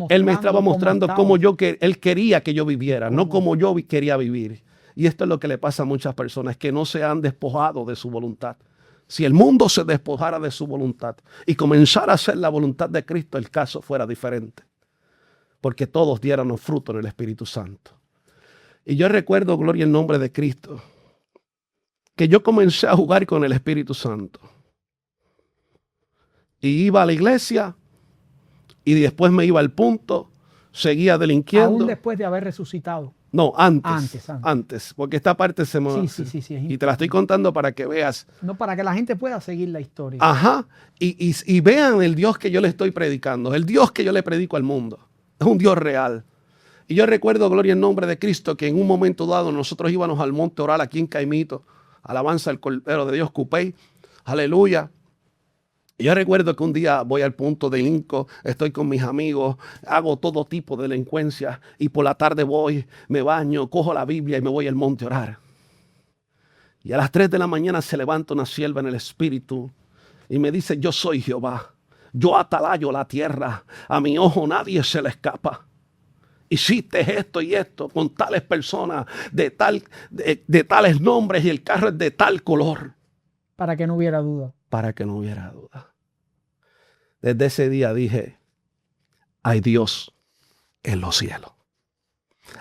Él me estaba mostrando cómo él quería que yo viviera, no como yo quería vivir. Y esto es lo que le pasa a muchas personas, que no se han despojado de su voluntad. Si el mundo se despojara de su voluntad y comenzara a hacer la voluntad de Cristo, el caso fuera diferente. Porque todos diéramos fruto en el Espíritu Santo. Y yo recuerdo, gloria al nombre de Cristo, que yo comencé a jugar con el Espíritu Santo. Y iba a la iglesia y después me iba al punto, seguía delinquiendo. Aún después de haber resucitado. No, antes, porque esta parte se me... Sí, y te la estoy contando para que veas. No, para que la gente pueda seguir la historia. Ajá, y vean el Dios que yo le estoy predicando, el Dios que yo le predico al mundo. Es un Dios real. Y yo recuerdo, gloria en nombre de Cristo, que en un momento dado nosotros íbamos al monte oral aquí en Caimito, alabanza al Cordero de Dios, Cupey, aleluya. Y yo recuerdo que un día voy al punto de delinco, estoy con mis amigos, hago todo tipo de delincuencia y por la tarde voy, me baño, cojo la Biblia y me voy al monte a orar. Y a las 3 de la mañana se levanta una sierva en el espíritu y me dice: yo soy Jehová, yo atalayo la tierra, a mi ojo nadie se le escapa. Hiciste esto y esto con tales personas, de tales nombres, y el carro es de tal color. Para que no hubiera duda. Para que no hubiera duda. Desde ese día dije: hay Dios en los cielos.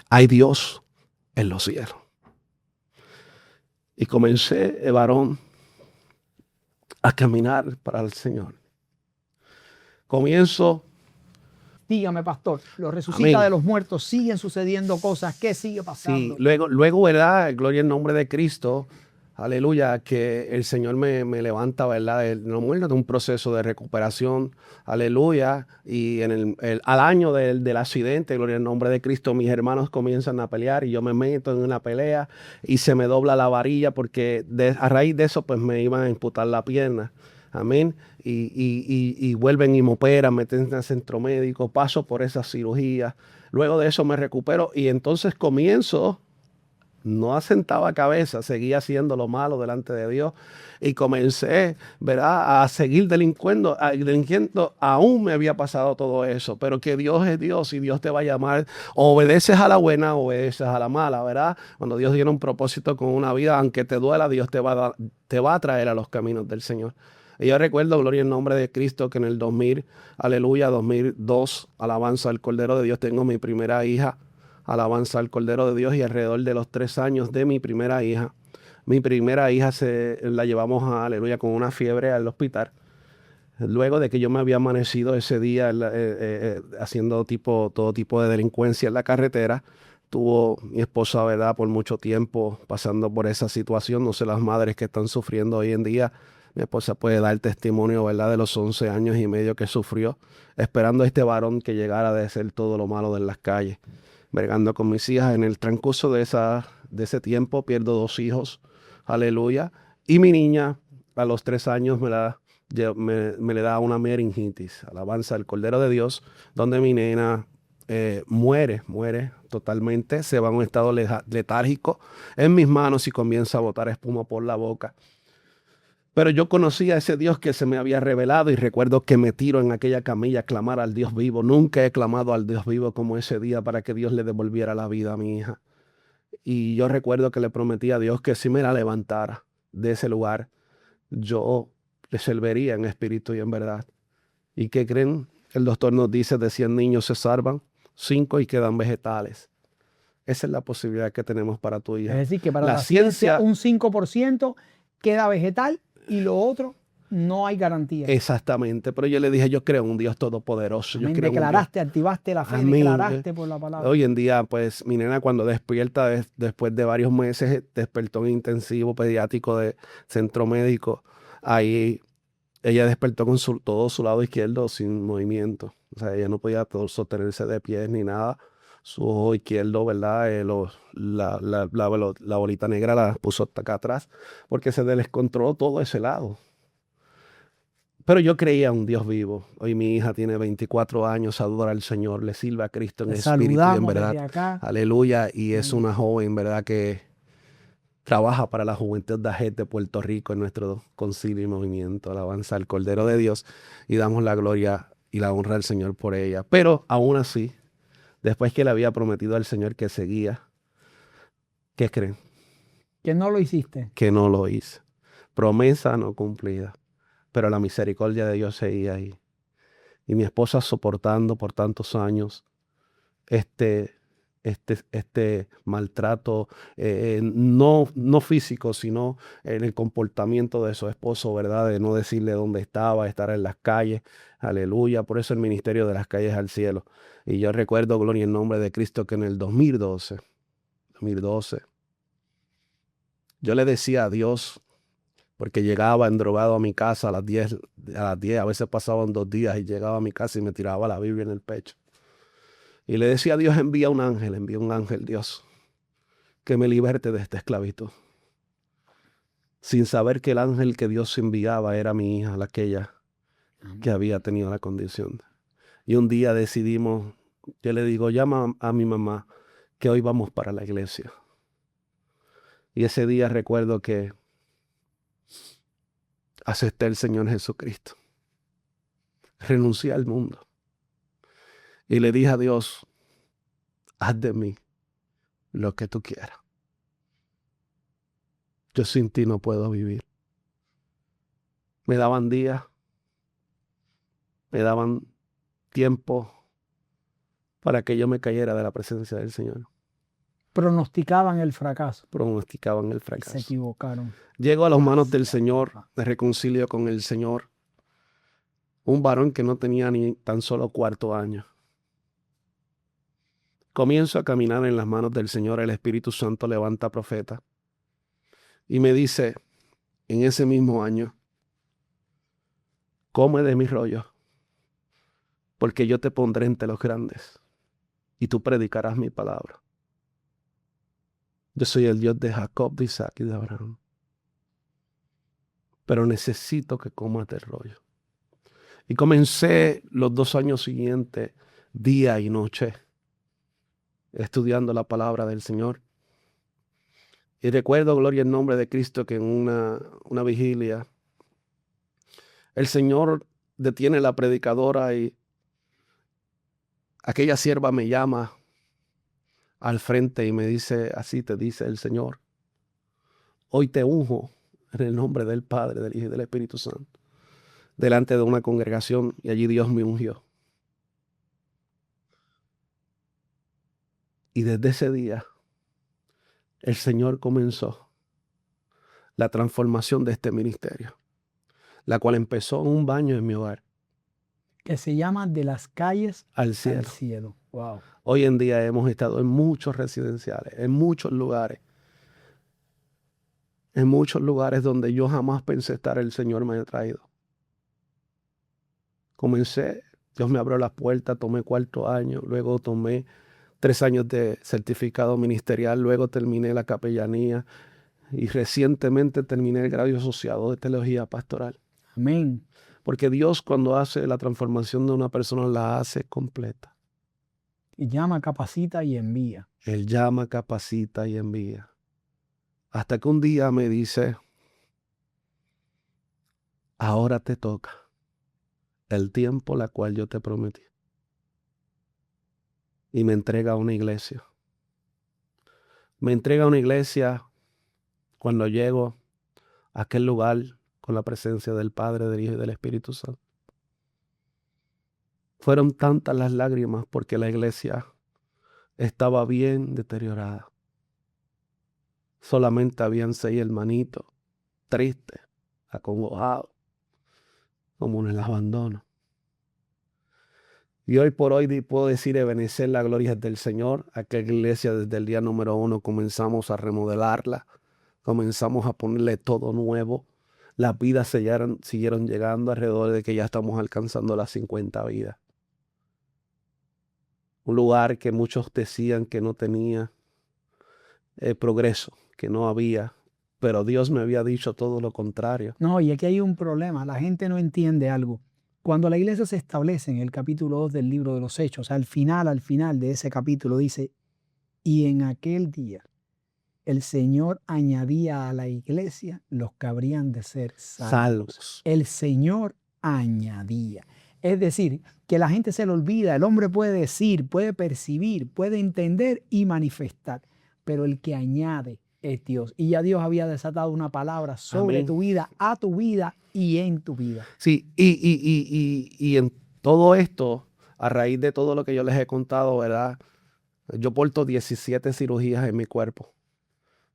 Hay Dios en los cielos. Y comencé, varón, a caminar para el Señor. Comienzo. Dígame, pastor, lo resucita Amén. de los muertos, siguen sucediendo cosas. ¿Qué sigue pasando? Sí, luego, ¿verdad? Gloria en nombre de Cristo. Aleluya, que el Señor me levanta, ¿verdad? No muero de un proceso de recuperación, aleluya. Y al año del accidente, gloria al nombre de Cristo, mis hermanos comienzan a pelear y yo me meto en una pelea y se me dobla la varilla porque a raíz de eso pues me iban a amputar la pierna. Amén. Y vuelven y me operan, me meten al centro médico, paso por esa cirugía. Luego de eso me recupero y entonces comienzo. No asentaba cabeza, seguía haciendo lo malo delante de Dios y comencé, ¿verdad?, a seguir delinquiendo. Aún me había pasado todo eso, pero que Dios es Dios y Dios te va a llamar. Obedeces a la buena, obedeces a la mala, ¿verdad? Cuando Dios tiene un propósito con una vida, aunque te duela, Dios te va a traer a los caminos del Señor. Y yo recuerdo, gloria en nombre de Cristo, que en el 2000, aleluya, 2002, alabanza al Cordero de Dios, tengo mi primera hija. Alabanza al Cordero de Dios, y alrededor de los 3 años de mi primera hija la llevamos aleluya, con una fiebre al hospital. Luego de que yo me había amanecido ese día haciendo todo tipo de delincuencia en la carretera, tuvo mi esposa, ¿verdad?, por mucho tiempo pasando por esa situación. No sé las madres que están sufriendo hoy en día. Mi esposa puede dar testimonio, ¿verdad?, de los 11 años y medio que sufrió, esperando a este varón que llegara de hacer todo lo malo de las calles. Bregando con mis hijas. En el transcurso de ese tiempo pierdo 2 hijos, aleluya, y mi niña a los 3 años me le da una meningitis, alabanza al Cordero de Dios, donde mi nena muere totalmente, se va a un estado letárgico en mis manos y comienza a botar espuma por la boca. Pero yo conocía a ese Dios que se me había revelado y recuerdo que me tiro en aquella camilla a clamar al Dios vivo. Nunca he clamado al Dios vivo como ese día para que Dios le devolviera la vida a mi hija. Y yo recuerdo que le prometí a Dios que si me la levantara de ese lugar, yo le serviría en espíritu y en verdad. ¿Y qué creen? El doctor nos dice de 100 niños se salvan, 5 y quedan vegetales. Esa es la posibilidad que tenemos para tu hija. Es decir, que para la ciencia un 5% queda vegetal y lo otro no hay garantía. Exactamente, pero yo le dije, yo creo en un Dios todopoderoso. Amén. Yo creo Declaraste, activaste la fe, Amén. Declaraste por la palabra. Hoy en día, pues, mi nena cuando despierta después de varios meses, despertó en intensivo pediátrico de centro médico. Ahí ella despertó con todo su lado izquierdo sin movimiento. O sea, ella no podía sostenerse de pies ni nada. Su ojo izquierdo, ¿verdad? La bolita negra la puso hasta acá atrás porque se descontroló todo ese lado. Pero yo creía en un Dios vivo. Hoy mi hija tiene 24 años, adora al Señor, le sirve a Cristo en espíritu y en verdad. Acá. Aleluya. Y es una joven, ¿verdad? Que trabaja para la juventud de AGET de Puerto Rico en nuestro concilio y movimiento. Alabanza al Cordero de Dios y damos la gloria y la honra al Señor por ella. Pero aún así, después que le había prometido al Señor que seguía, ¿qué creen? Que no lo hiciste. Que no lo hice. Promesa no cumplida. Pero la misericordia de Dios seguía ahí. Y mi esposa soportando por tantos años este maltrato, no físico, sino en el comportamiento de su esposo, ¿verdad? De no decirle dónde estaba, estar en las calles. Aleluya. Por eso el ministerio de las calles al cielo. Y yo recuerdo, gloria en nombre de Cristo, que en el 2012, yo le decía a Dios, porque llegaba endrogado a mi casa a las 10, a veces pasaban 2 días y llegaba a mi casa y me tiraba la Biblia en el pecho. Y le decía a Dios, envía un ángel, Dios, que me liberte de esta esclavitud. Sin saber que el ángel que Dios enviaba era mi hija, aquella que había tenido la condición. Y un día decidimos, yo le digo, llama a mi mamá, que hoy vamos para la iglesia. Y ese día recuerdo que acepté al Señor Jesucristo. Renuncié al mundo. Y le dije a Dios, haz de mí lo que tú quieras. Yo sin ti no puedo vivir. Me daban días, me daban tiempo para que yo me cayera de la presencia del Señor. Pronosticaban el fracaso. Pronosticaban el fracaso. Se equivocaron. Llego a las manos del Señor, me reconcilio con el Señor. Un varón que no tenía ni tan solo 4 años. Comienzo a caminar en las manos del Señor. El Espíritu Santo levanta profeta. Y me dice, en ese mismo año, come de mi rollo, porque yo te pondré entre los grandes, y tú predicarás mi palabra. Yo soy el Dios de Jacob, de Isaac y de Abraham. Pero necesito que comas del rollo. Y comencé los 2 años siguientes, día y noche, estudiando la palabra del Señor. Y recuerdo, gloria en nombre de Cristo, que en una vigilia, el Señor detiene la predicadora y aquella sierva me llama al frente y me dice, así te dice el Señor, hoy te unjo en el nombre del Padre, del Hijo y del Espíritu Santo, delante de una congregación, y allí Dios me ungió. Y desde ese día, el Señor comenzó la transformación de este ministerio, la cual empezó en un baño en mi hogar. Que se llama De las calles al cielo. al cielo. Wow. Hoy en día hemos estado en muchos residenciales, en muchos lugares donde yo jamás pensé estar, el Señor me ha traído. Comencé, Dios me abrió las puertas, tomé 4 años, luego tomé 3 años de certificado ministerial, luego terminé la capellanía, Y recientemente terminé el grado asociado de teología pastoral. Amén. Porque Dios, cuando hace la transformación de una persona, la hace completa. Y llama, capacita y envía. Él llama, capacita y envía. Hasta que un día me dice, ahora te toca el tiempo la cual yo te prometí. Y me entrega a una iglesia. Me entrega a una iglesia cuando llego a aquel lugar con la presencia del Padre, del Hijo y del Espíritu Santo. Fueron tantas las lágrimas porque la iglesia estaba bien deteriorada. Solamente habían 6 hermanitos, tristes, acongojados, como en el abandono. Y hoy por hoy puedo decir, Ebenecer, la gloria es del Señor. Aquella iglesia desde el día número 1 comenzamos a remodelarla, comenzamos a ponerle todo nuevo. Las vidas siguieron llegando alrededor de que ya estamos alcanzando las 50 vidas. Un lugar que muchos decían que no tenía progreso, que no había, pero Dios me había dicho todo lo contrario. No, y aquí hay un problema. La gente no entiende algo. Cuando la iglesia se establece en el capítulo 2 del libro de los Hechos, al final de ese capítulo dice, y en aquel día el Señor añadía a la iglesia los que habrían de ser salvos. El Señor añadía. Es decir, que la gente se le olvida. El hombre puede decir, puede percibir, puede entender y manifestar. Pero el que añade es Dios. Y ya Dios había desatado una palabra sobre tu vida, a tu vida y en tu vida. Sí, y en todo esto, a raíz de todo lo que yo les he contado, ¿verdad? Yo porto 17 cirugías en mi cuerpo.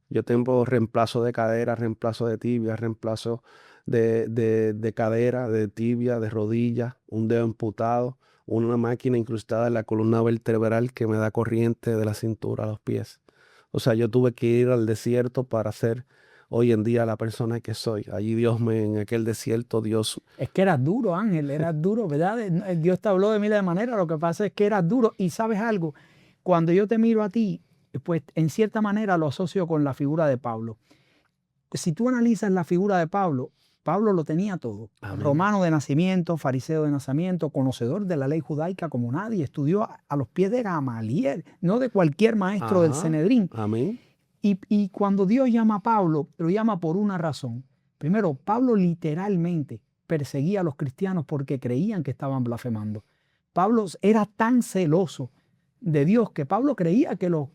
Yo tengo reemplazo de cadera, reemplazo de tibia, reemplazo de cadera, de tibia, de rodilla, un dedo amputado, una máquina incrustada en la columna vertebral que me da corriente de la cintura a los pies. O sea, yo tuve que ir al desierto para ser hoy en día la persona que soy. Allí en aquel desierto, Dios... Es que eras duro, Ángel, eras duro, ¿verdad? Dios te habló de miles de maneras, lo que pasa es que eras duro. Y ¿sabes algo? Cuando yo te miro a ti, pues en cierta manera lo asocio con la figura de Pablo. Si tú analizas la figura de Pablo, Pablo lo tenía todo. Amén. Romano de nacimiento, fariseo de nacimiento, conocedor de la ley judaica como nadie, estudió a los pies de Gamaliel, no de cualquier maestro del Sanedrín. Amén. Y cuando Dios llama a Pablo, lo llama por una razón. Primero, Pablo literalmente perseguía a los cristianos porque creían que estaban blasfemando. Pablo era tan celoso de Dios que Pablo creía que los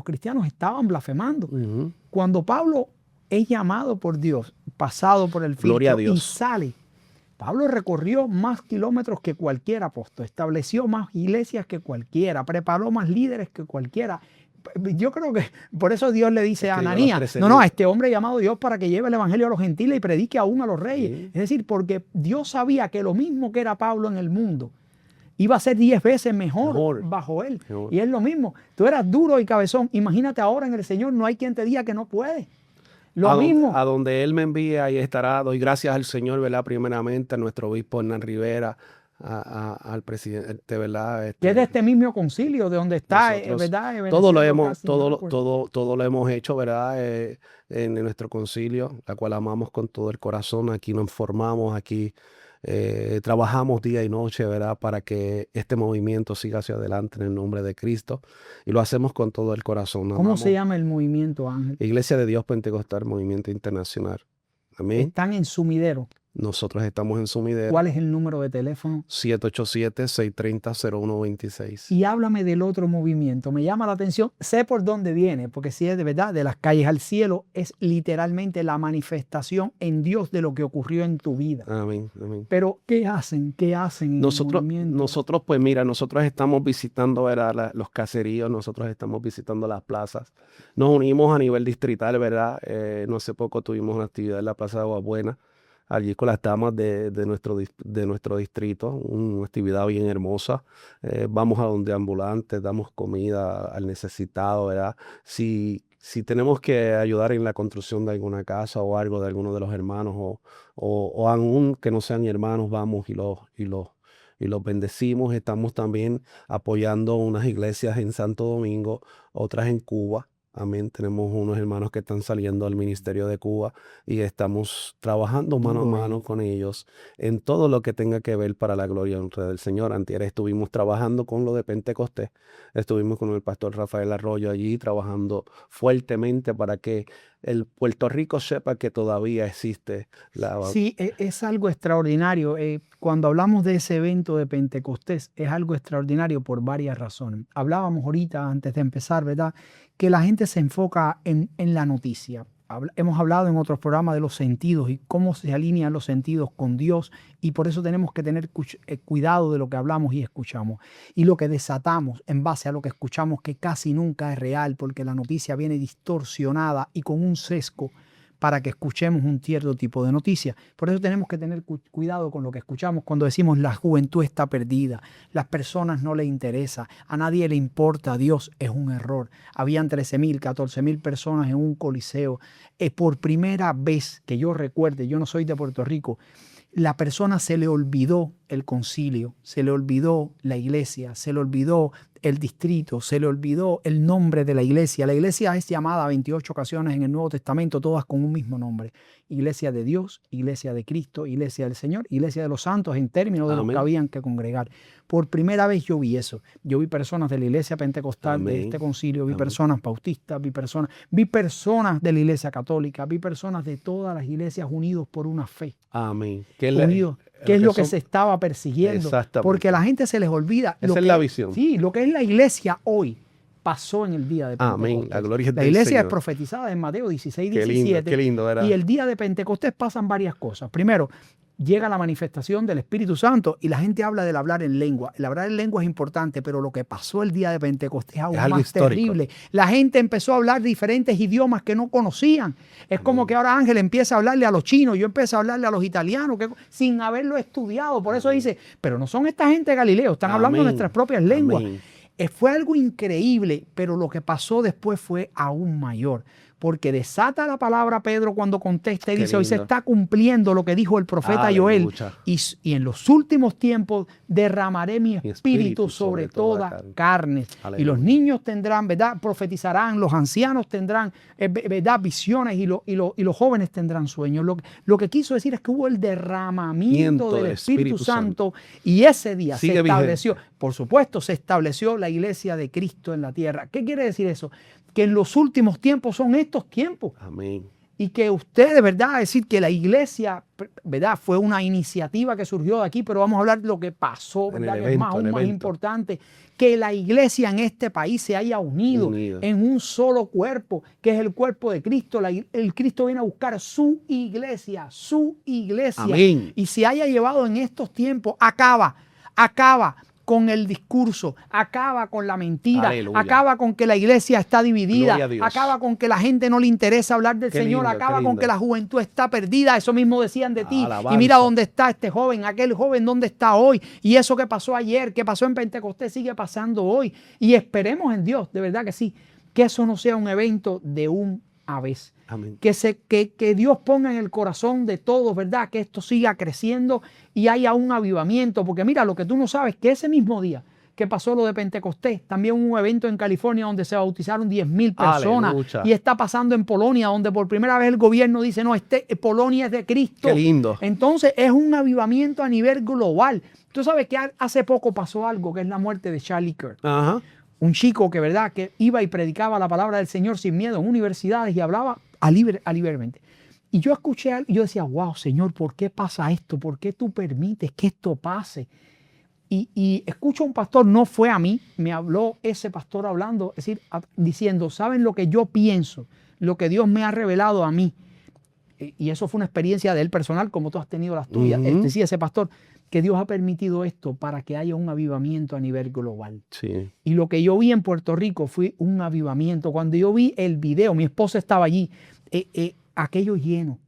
cristianos estaban blasfemando. Cuando Pablo es llamado por Dios, pasado por el filtro y sale, Pablo recorrió más kilómetros que cualquier apóstol, estableció más iglesias que cualquiera, preparó más líderes que cualquiera. Yo creo que por eso Dios le dice a Ananías, a este hombre llamado Dios para que lleve el evangelio a los gentiles y predique aún a los reyes. Sí. Es decir, porque Dios sabía que lo mismo que era Pablo en el mundo, iba a ser 10 veces mejor bajo él. Mejor. Y es lo mismo. Tú eras duro y cabezón. Imagínate ahora en el Señor, no hay quien te diga que no puede. Lo mismo. A donde Él me envía, ahí estará. Doy gracias al Señor, ¿verdad? Primeramente a nuestro obispo Hernán Rivera, al presidente, ¿verdad? Que es de este mismo concilio, de donde está, ¿verdad? Todo lo hemos hecho, ¿verdad? En nuestro concilio, la cual amamos con todo el corazón. Aquí nos formamos, aquí trabajamos día y noche, ¿verdad? Para que este movimiento siga hacia adelante en el nombre de Cristo. Y lo hacemos con todo el corazón. ¿Cómo se llama el movimiento, Ángel? Iglesia de Dios Pentecostal, Movimiento Internacional. Amén. Están en Sumidero. Nosotros estamos en Sumidero. ¿Cuál es el número de teléfono? 787-630-0126. Y háblame del otro movimiento. Me llama la atención. Sé por dónde viene, porque si es de verdad, de las calles al cielo, es literalmente la manifestación en Dios de lo que ocurrió en tu vida. Amén, amén. Pero, ¿qué hacen? ¿Qué hacen en el movimiento? Nosotros, pues mira, nosotros estamos visitando, ¿verdad? Los caseríos, nosotros estamos visitando las plazas. Nos unimos a nivel distrital, ¿verdad? No hace poco tuvimos una actividad en la Plaza de Aguabuena, allí con las damas de nuestro distrito, una actividad bien hermosa. Vamos a donde ambulantes, damos comida al necesitado, ¿verdad? Si tenemos que ayudar en la construcción de alguna casa o algo de alguno de los hermanos o aún que no sean hermanos, vamos y los bendecimos. Estamos también apoyando unas iglesias en Santo Domingo, otras en Cuba. Amén. Tenemos unos hermanos que están saliendo al ministerio de Cuba y estamos trabajando mano a mano con ellos en todo lo que tenga que ver para la gloria y honra del Señor. Antier estuvimos trabajando con lo de Pentecostés. Estuvimos con el pastor Rafael Arroyo allí trabajando fuertemente para que el Puerto Rico sepa que todavía existe la... Sí, es algo extraordinario. Cuando hablamos de ese evento de Pentecostés, es algo extraordinario por varias razones. Hablábamos ahorita, antes de empezar, ¿verdad?, que la gente se enfoca en la noticia. Hemos hablado en otros programas de los sentidos y cómo se alinean los sentidos con Dios, y por eso tenemos que tener cuidado de lo que hablamos y escuchamos. Y lo que desatamos en base a lo que escuchamos, que casi nunca es real, porque la noticia viene distorsionada y con un sesgo para que escuchemos un cierto tipo de noticia. Por eso tenemos que tener cuidado con lo que escuchamos cuando decimos la juventud está perdida, las personas no le interesa, a nadie le importa a Dios. Es un error. Habían 13,000, 14,000 personas en un coliseo. Por primera vez que yo recuerde, yo no soy de Puerto Rico, la persona se le olvidó el concilio, se le olvidó la iglesia, se le olvidó el distrito, se le olvidó el nombre de la iglesia. La iglesia es llamada 28 ocasiones en el Nuevo Testamento, todas con un mismo nombre. Iglesia de Dios, Iglesia de Cristo, Iglesia del Señor, Iglesia de los Santos, en términos de los que habían que congregar. Por primera vez yo vi eso. Yo vi personas de la iglesia pentecostal, de este concilio, vi personas bautistas, vi personas de la iglesia católica, vi personas de todas las iglesias unidos por una fe. Amén. Unidos. ¿Qué es lo que se estaba persiguiendo? Porque a la gente se les olvida. Esa es la visión. Sí, lo que es la iglesia hoy pasó en el día de Pentecostés. Amén. La gloria es del La iglesia Señor. Es profetizada en Mateo 16, Qué 17. Qué lindo, ¿verdad? Y el día de Pentecostés pasan varias cosas. Primero, llega la manifestación del Espíritu Santo y la gente habla del hablar en lengua. El hablar en lengua es importante, pero lo que pasó el día de Pentecostés es aún más histórico. terrible. La gente empezó a hablar diferentes idiomas que no conocían. Es como que ahora Ángel empieza a hablarle a los chinos, yo empiezo a hablarle a los italianos, sin haberlo estudiado. Por eso dice, pero no son esta gente de Galileo, están hablando nuestras propias lenguas. Fue algo increíble, pero lo que pasó después fue aún mayor. Porque desata la palabra Pedro cuando contesta y dice, hoy se está cumpliendo lo que dijo el profeta Joel. Y en los últimos tiempos derramaré mi espíritu sobre toda carne. Y los niños tendrán, ¿verdad?, profetizarán, los ancianos tendrán, ¿verdad?, visiones y los jóvenes tendrán sueños. Lo que quiso decir es que hubo el derramamiento del Espíritu Santo y ese día se estableció, por supuesto, se estableció la iglesia de Cristo en la tierra. ¿Qué quiere decir eso? Que en los últimos tiempos son estos tiempos. Amén. Y que ustedes, ¿verdad?, es decir, que la iglesia, ¿verdad?, fue una iniciativa que surgió de aquí, pero vamos a hablar de lo que pasó, ¿verdad?, que es aún más importante, que la iglesia en este país se haya unido en un solo cuerpo, que es el cuerpo de Cristo. El Cristo viene a buscar su iglesia. Amén. Y se haya llevado en estos tiempos, acaba con el discurso, acaba con la mentira, Aleluya. Acaba con que la iglesia está dividida, acaba con que la gente no le interesa hablar del Señor, acaba con que la juventud está perdida. Eso mismo decían de ti. Alabanza. Y mira dónde está este joven, aquel joven dónde está hoy. Y eso que pasó ayer, que pasó en Pentecostés, sigue pasando hoy. Y esperemos en Dios, de verdad que sí, que eso no sea un evento de una vez. Amén. Que Dios ponga en el corazón de todos, ¿verdad?, que esto siga creciendo y haya un avivamiento. Porque mira, lo que tú no sabes, que ese mismo día que pasó lo de Pentecostés, también hubo un evento en California donde se bautizaron 10,000 personas. Aleluya. Y está pasando en Polonia, donde por primera vez el gobierno dice, no, Polonia es de Cristo. Qué lindo. Entonces es un avivamiento a nivel global. Tú sabes que hace poco pasó algo, que es la muerte de Charlie Kirk. Ajá. Un chico que, ¿verdad?, que iba y predicaba la palabra del Señor sin miedo en universidades y hablaba libremente. Y yo escuché algo y yo decía, wow, Señor, ¿por qué pasa esto? ¿Por qué tú permites que esto pase? Y escucho a un pastor, no fue a mí, me habló ese pastor hablando, es decir, diciendo, ¿saben lo que yo pienso? Lo que Dios me ha revelado a mí. Y eso fue una experiencia de él personal, como tú has tenido las tuyas. Decía ese pastor, que Dios ha permitido esto para que haya un avivamiento a nivel global. Sí. Y lo que yo vi en Puerto Rico fue un avivamiento. Cuando yo vi el video, mi esposa estaba allí, aquello lleno.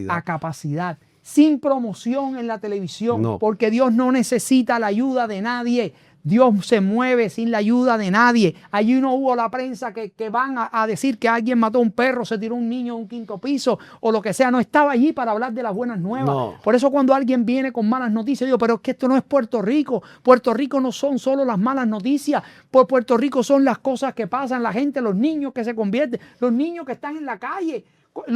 A capacidad. Sin promoción en la televisión. No. Porque Dios no necesita la ayuda de nadie. Dios se mueve sin la ayuda de nadie. Allí no hubo la prensa que van a decir que alguien mató a un perro, se tiró un niño a un 5º piso o lo que sea. No estaba allí para hablar de las buenas nuevas. No. Por eso cuando alguien viene con malas noticias, digo, pero es que esto no es Puerto Rico. Puerto Rico no son solo las malas noticias. Por Puerto Rico son las cosas que pasan, la gente, los niños que se convierten, los niños que están en la calle,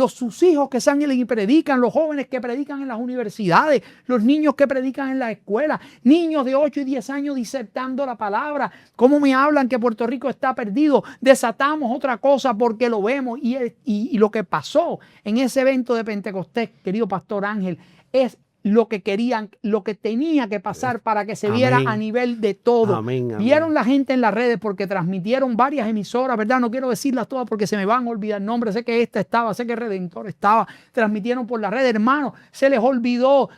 sus hijos que salen y predican, los jóvenes que predican en las universidades, los niños que predican en la escuela, niños de 8 y 10 años disertando la palabra. ¿Cómo me hablan que Puerto Rico está perdido? Desatamos otra cosa porque lo vemos. Y lo que pasó en ese evento de Pentecostés, querido Pastor Ángel, es lo que querían, lo que tenía que pasar para que se viera a nivel de todo. Amén. Vieron la gente en las redes porque transmitieron varias emisoras, ¿verdad? No quiero decirlas todas porque se me van a olvidar nombres. Sé que esta estaba, sé que Redentor estaba. Transmitieron por las redes, hermanos. Se les olvidó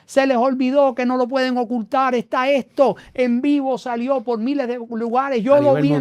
que no lo pueden ocultar. Está esto en vivo, salió por miles de lugares. Yo lo vi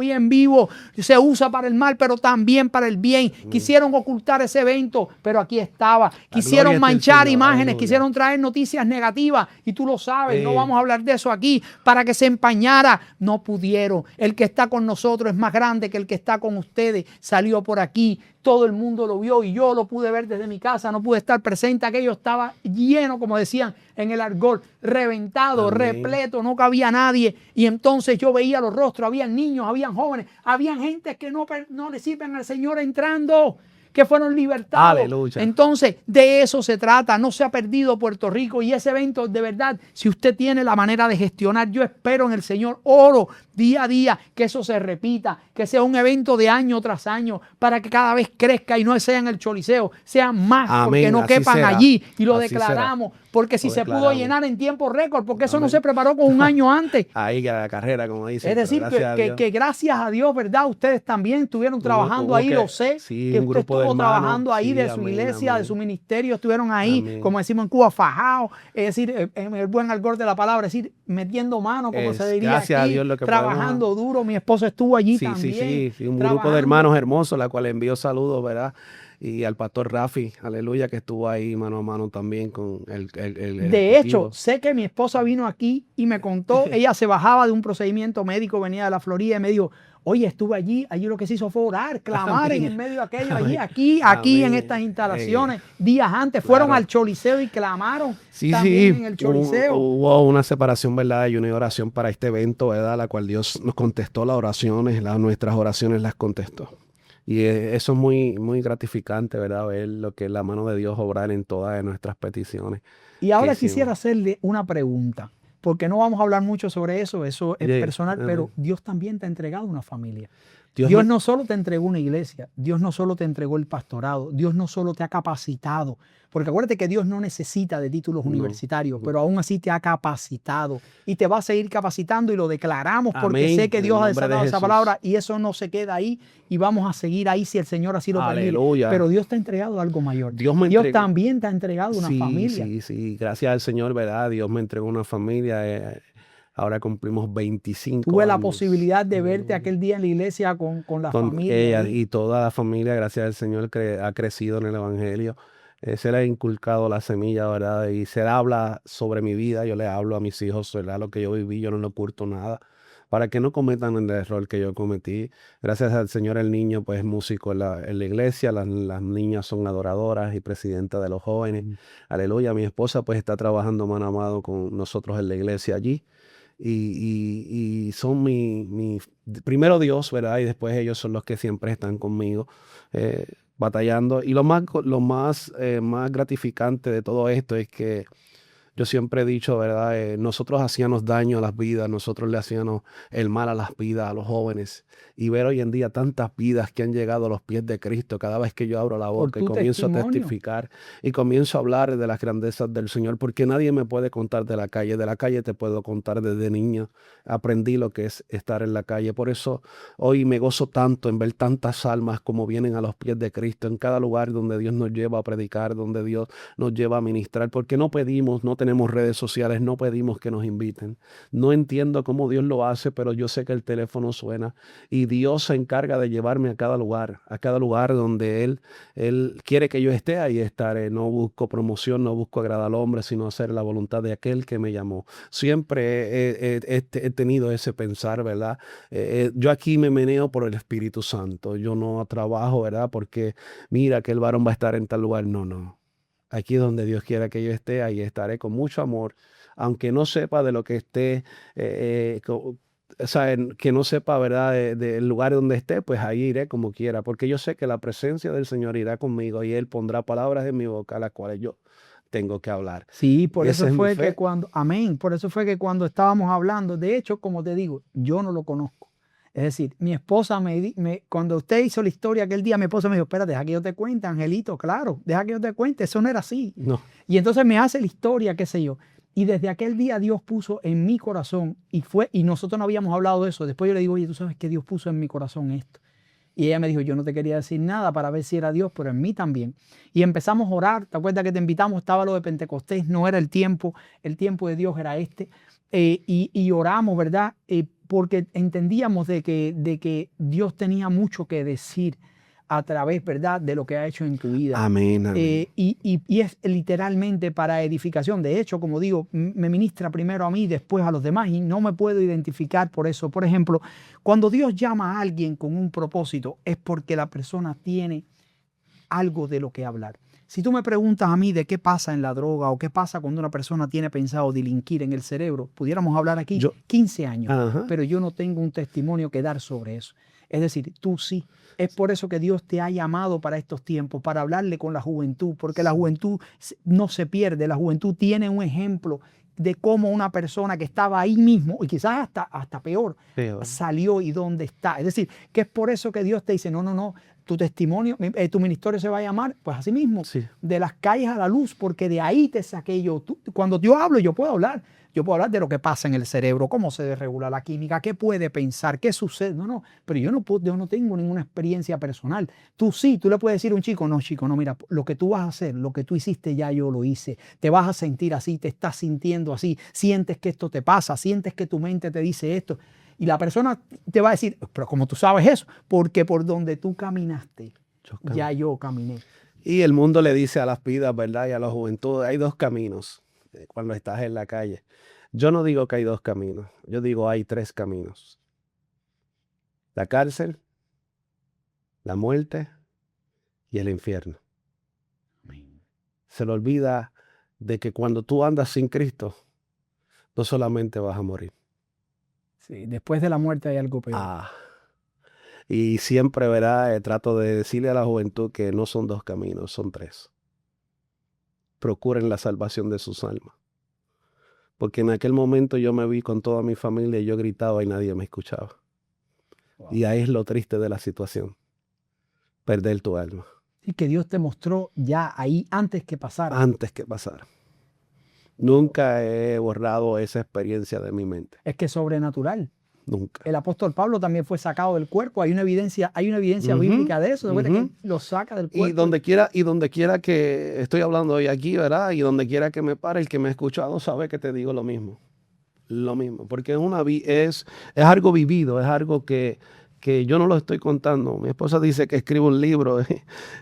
en vivo, Se usa para el mal, pero también para el bien. Quisieron ocultar ese evento, pero aquí estaba. Quisieron manchar imágenes, quisieron traer noticias negativas y tú lo sabes, no vamos a hablar de eso aquí, para que se empañara. No pudieron. El que está con nosotros es más grande que el que está con ustedes. Salió por aquí, todo el mundo lo vio y yo lo pude ver desde mi casa, no pude estar presente. Aquello estaba lleno, como decían en el argot, reventado, repleto, no cabía nadie. Y entonces yo veía los rostros, habían niños, habían jóvenes, habían gente que no le sirven al Señor entrando, que fueron libertados. Aleluya. Entonces, de eso se trata. No se ha perdido Puerto Rico. Y ese evento, de verdad, si usted tiene la manera de gestionar, yo espero en el Señor, oro día a día que eso se repita, que sea un evento de año tras año, para que cada vez crezca y no sea en el Choliseo, sean más. Amén. Porque no Así quepan será. allí. Y lo Así declaramos. será. Porque si Lo se pudo declaramos. llenar en tiempo récord, porque eso no se preparó con un año antes. Ahí a la carrera, como dicen. Es decir, que gracias a Dios, ¿verdad? Ustedes también estuvieron trabajando ahí, lo sé. Sí, que un usted grupo de estuvo hermanos. trabajando ahí Sí, de su amén, iglesia, amén. de su ministerio, estuvieron ahí, Amén. como decimos en Cuba, fajados, es decir, en el buen argot de la palabra, es decir, metiendo mano, como se diría gracias aquí, a Dios lo que trabajando duro. Mi esposo estuvo allí Sí, también. un grupo de hermanos hermosos, la cual envío saludos, ¿verdad? Y al pastor Rafi, aleluya, que estuvo ahí mano a mano también con el De hecho, sé que mi esposa vino aquí y me contó, ella se bajaba de un procedimiento médico, venía de la Florida y me dijo, oye, estuve allí lo que se hizo fue orar, clamar en el medio de aquello, aquí en estas instalaciones, días antes, fueron al Choliseo y clamaron también en el Choliseo. Hubo una separación, ¿verdad? Y una oración para este evento, ¿verdad? La cual Dios nos contestó las oraciones, nuestras oraciones las contestó. Y eso es muy, muy gratificante, ¿verdad? Ver lo que es la mano de Dios obrar en todas nuestras peticiones. Y ahora quisiera hacerle una pregunta, porque no vamos a hablar mucho sobre eso es personal, pero Dios también te ha entregado una familia. Dios no solo te entregó una iglesia, Dios no solo te entregó el pastorado, Dios no solo te ha capacitado, porque acuérdate que Dios no necesita de títulos universitarios, pero aún así te ha capacitado y te va a seguir capacitando y lo declaramos porque Amén. sé que Dios ha desatado esa Jesús. palabra y eso no se queda ahí y vamos a seguir ahí si el Señor así lo permite. Aleluya. Pero Dios te ha entregado algo mayor. Dios también te ha entregado una familia. Sí, gracias al Señor, ¿verdad? Dios me entregó una familia. Ahora cumplimos 25 Tuve la años. posibilidad de verte aquel día en la iglesia con la familia. Ella y toda la familia, gracias al Señor, que ha crecido en el Evangelio. Se le ha inculcado la semilla, ¿verdad? Y se le habla sobre mi vida. Yo le hablo a mis hijos, ¿verdad? Lo que yo viví, yo no le oculto nada, para que no cometan el error que yo cometí. Gracias al Señor, el niño pues es músico en la iglesia, las niñas son adoradoras y presidenta de los jóvenes. Aleluya. Mi esposa pues está trabajando mano a mano con nosotros en la iglesia allí. Y son primero Dios, ¿verdad? Y después ellos son los que siempre están conmigo, batallando. Y lo más gratificante de todo esto es que yo siempre he dicho, ¿verdad? Nosotros hacíamos daño a las vidas, nosotros le hacíamos el mal a las vidas, a los jóvenes. Y ver hoy en día tantas vidas que han llegado a los pies de Cristo, cada vez que yo abro la boca y comienzo a testificar y comienzo a hablar de las grandezas del Señor, porque nadie me puede contar de la calle te puedo contar desde niño. Aprendí lo que es estar en la calle, por eso hoy me gozo tanto en ver tantas almas como vienen a los pies de Cristo, en cada lugar donde Dios nos lleva a predicar, donde Dios nos lleva a ministrar, porque no pedimos, no tenemos redes sociales, no pedimos que nos inviten. No entiendo cómo Dios lo hace, pero yo sé que el teléfono suena y Dios se encarga de llevarme a cada lugar donde Él quiere que yo esté, ahí estaré. No busco promoción, no busco agradar al hombre, sino hacer la voluntad de aquel que me llamó. Siempre he tenido ese pensar, ¿verdad? Yo aquí me meneo por el Espíritu Santo. Yo no trabajo, ¿verdad? Porque mira que el varón va a estar en tal lugar. No. Aquí donde Dios quiera que yo esté, ahí estaré con mucho amor, aunque no sepa de lo que esté, o sea, que no sepa, ¿verdad?, del lugar donde esté, pues ahí iré como quiera, porque yo sé que la presencia del Señor irá conmigo y Él pondrá palabras en mi boca, las cuales yo tengo que hablar. Sí, por eso Esa es mi fue fe. que por eso fue que cuando estábamos hablando, de hecho, como te digo, yo no lo conozco. Es decir, mi esposa cuando usted hizo la historia aquel día, mi esposa me dijo, espérate, deja que yo te cuente, Angelito, claro, deja que yo te cuente, eso no era así. No. Y entonces me hace la historia, qué sé yo. Y desde aquel día Dios puso en mi corazón, y nosotros no habíamos hablado de eso. Después yo le digo, oye, tú sabes que Dios puso en mi corazón esto. Y ella me dijo, yo no te quería decir nada para ver si era Dios, pero en mí también. Y empezamos a orar. ¿Te acuerdas que te invitamos? Estaba lo de Pentecostés, no era el tiempo de Dios era este. Y oramos, ¿verdad? Porque entendíamos de que Dios tenía mucho que decir a través, ¿verdad?, de lo que ha hecho en tu vida. Amén, amén. Y es literalmente para edificación. De hecho, como digo, me ministra primero a mí, después a los demás, y no me puedo identificar por eso. Por ejemplo, cuando Dios llama a alguien con un propósito, es porque la persona tiene algo de lo que hablar. Si tú me preguntas a mí de qué pasa en la droga o qué pasa cuando una persona tiene pensado delinquir en el cerebro, pudiéramos hablar aquí 15 años, Ajá. pero yo no tengo un testimonio que dar sobre eso. Es decir, tú sí. Es por eso que Dios te ha llamado para estos tiempos, para hablarle con la juventud, porque la juventud no se pierde, la juventud tiene un ejemplo de cómo una persona que estaba ahí mismo, y quizás hasta peor, salió y dónde está. Es decir, que es por eso que Dios te dice, no, tu testimonio, tu ministerio se va a llamar, pues así mismo, Sí. de las calles a la luz, porque de ahí te saqué yo. Cuando yo hablo, yo puedo hablar de lo que pasa en el cerebro, cómo se desregula la química, qué puede pensar, qué sucede. No, pero yo no tengo ninguna experiencia personal. Tú sí, tú le puedes decir a un chico, no, mira, lo que tú vas a hacer, lo que tú hiciste ya yo lo hice. Te vas a sentir así, te estás sintiendo así, sientes que esto te pasa, sientes que tu mente te dice esto. Y la persona te va a decir, pero ¿cómo tú sabes eso? Porque por donde tú caminaste, ya yo caminé. Y el mundo le dice a las vidas, ¿verdad?, y a la juventud, hay dos caminos cuando estás en la calle. Yo no digo que hay dos caminos, yo digo hay tres caminos. La cárcel, la muerte y el infierno. Se le olvida de que cuando tú andas sin Cristo, no solamente vas a morir. Sí, después de la muerte hay algo peor. Y siempre, ¿verdad?, trato de decirle a la juventud que no son dos caminos, son tres. Procuren la salvación de sus almas. Porque en aquel momento yo me vi con toda mi familia y yo gritaba y nadie me escuchaba. Wow. Y ahí es lo triste de la situación. Perder tu alma. Y que Dios te mostró ya ahí antes que pasara. Antes que pasara. Nunca he borrado esa experiencia de mi mente. Es que es sobrenatural. Nunca. El apóstol Pablo también fue sacado del cuerpo. Hay una evidencia bíblica de eso. De que lo saca del cuerpo. Y donde quiera que estoy hablando hoy aquí, ¿verdad? Y donde quiera que me pare, el que me ha escuchado sabe que te digo lo mismo. Lo mismo. Porque es algo vivido, es algo que yo no lo estoy contando. Mi esposa dice que escribo un libro.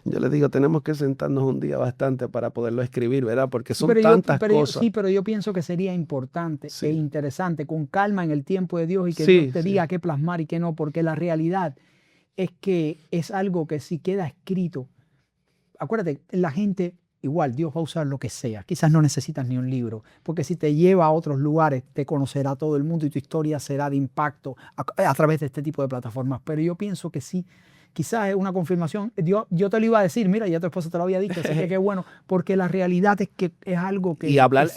Yo le digo, tenemos que sentarnos un día bastante para poderlo escribir, ¿verdad? Porque son tantas cosas. Sí, pero yo pienso que sería importante e interesante, con calma en el tiempo de Dios y que Dios te diga qué plasmar y qué no, porque la realidad es que es algo que si queda escrito, acuérdate, la gente, igual Dios va a usar lo que sea. Quizás no necesitas ni un libro, porque si te lleva a otros lugares, te conocerá todo el mundo y tu historia será de impacto a través de este tipo de plataformas. Pero yo pienso que sí, quizás es una confirmación. Yo te lo iba a decir, mira, ya tu esposa te lo había dicho, así que qué bueno, porque la realidad es que es algo que... Y hablar,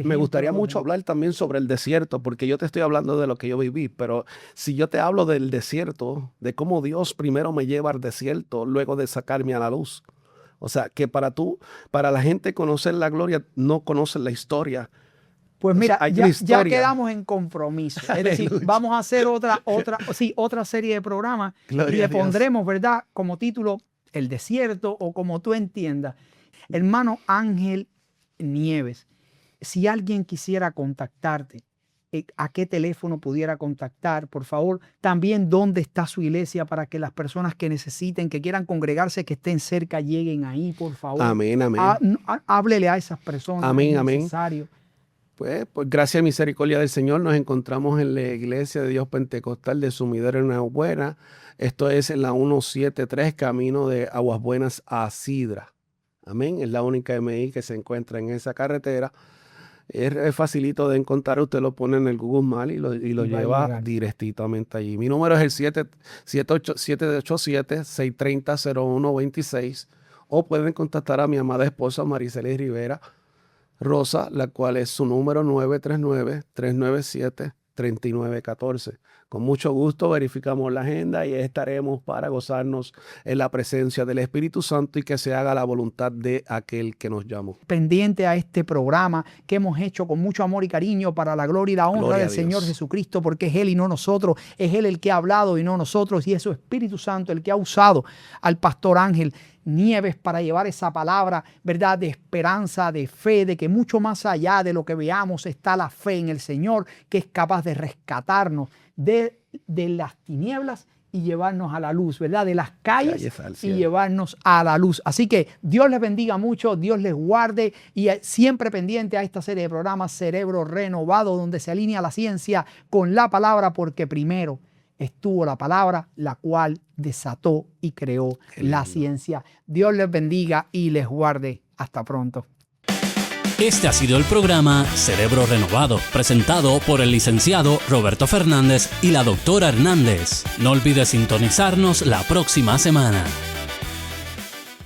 me gustaría mucho hablar también sobre el desierto, porque yo te estoy hablando de lo que yo viví, pero si yo te hablo del desierto, de cómo Dios primero me lleva al desierto, luego de sacarme a la luz. O sea, que para la gente conocer la gloria, no conocen la historia. Pues mira, ya quedamos en compromiso. Es decir, vamos a hacer otra serie de programas y le pondremos, ¿verdad?, como título El desierto o como tú entiendas. Hermano Ángel Nieves, Si alguien quisiera contactarte, ¿a qué teléfono pudiera contactar? Por favor, también dónde está su iglesia para que las personas que necesiten, que quieran congregarse, que estén cerca, lleguen ahí, por favor. Amén, amén. Háblele a esas personas. Amén, es amén. necesario. Pues gracia y misericordia del Señor nos encontramos en la Iglesia de Dios Pentecostal de Sumidero en Aguas Buenas. Esto es en la 173 camino de Aguas Buenas a Sidra. Amén. Es la única MI que se encuentra en esa carretera. Es facilito de encontrar. Usted lo pone en el Google Maps y lo lleva directamente allí. Mi número es el 787-630-0126. O pueden contactar a mi amada esposa Maricelis Rivera Rosa, la cual es su número 939-397-3914. Con mucho gusto verificamos la agenda y estaremos para gozarnos en la presencia del Espíritu Santo y que se haga la voluntad de aquel que nos llamó. Pendiente a este programa que hemos hecho con mucho amor y cariño para la gloria y la honra del Señor Jesucristo, porque es Él y no nosotros, es Él el que ha hablado y no nosotros, y es su Espíritu Santo el que ha usado al pastor Ángel Nieves para llevar esa palabra, ¿verdad?, de esperanza, de fe, de que mucho más allá de lo que veamos está la fe en el Señor, que es capaz de rescatarnos de las tinieblas y llevarnos a la luz, ¿verdad?, de las calles y llevarnos a la luz. Así que Dios les bendiga mucho, Dios les guarde, y siempre pendiente a esta serie de programas Cerebro Renovado, donde se alinea la ciencia con la palabra, porque primero estuvo la palabra, la cual desató y creó la ciencia. Dios les bendiga y les guarde. Hasta pronto. Este ha sido el programa Cerebro Renovado, presentado por el licenciado Roberto Fernández y la doctora Hernández. No olvides sintonizarnos la próxima semana.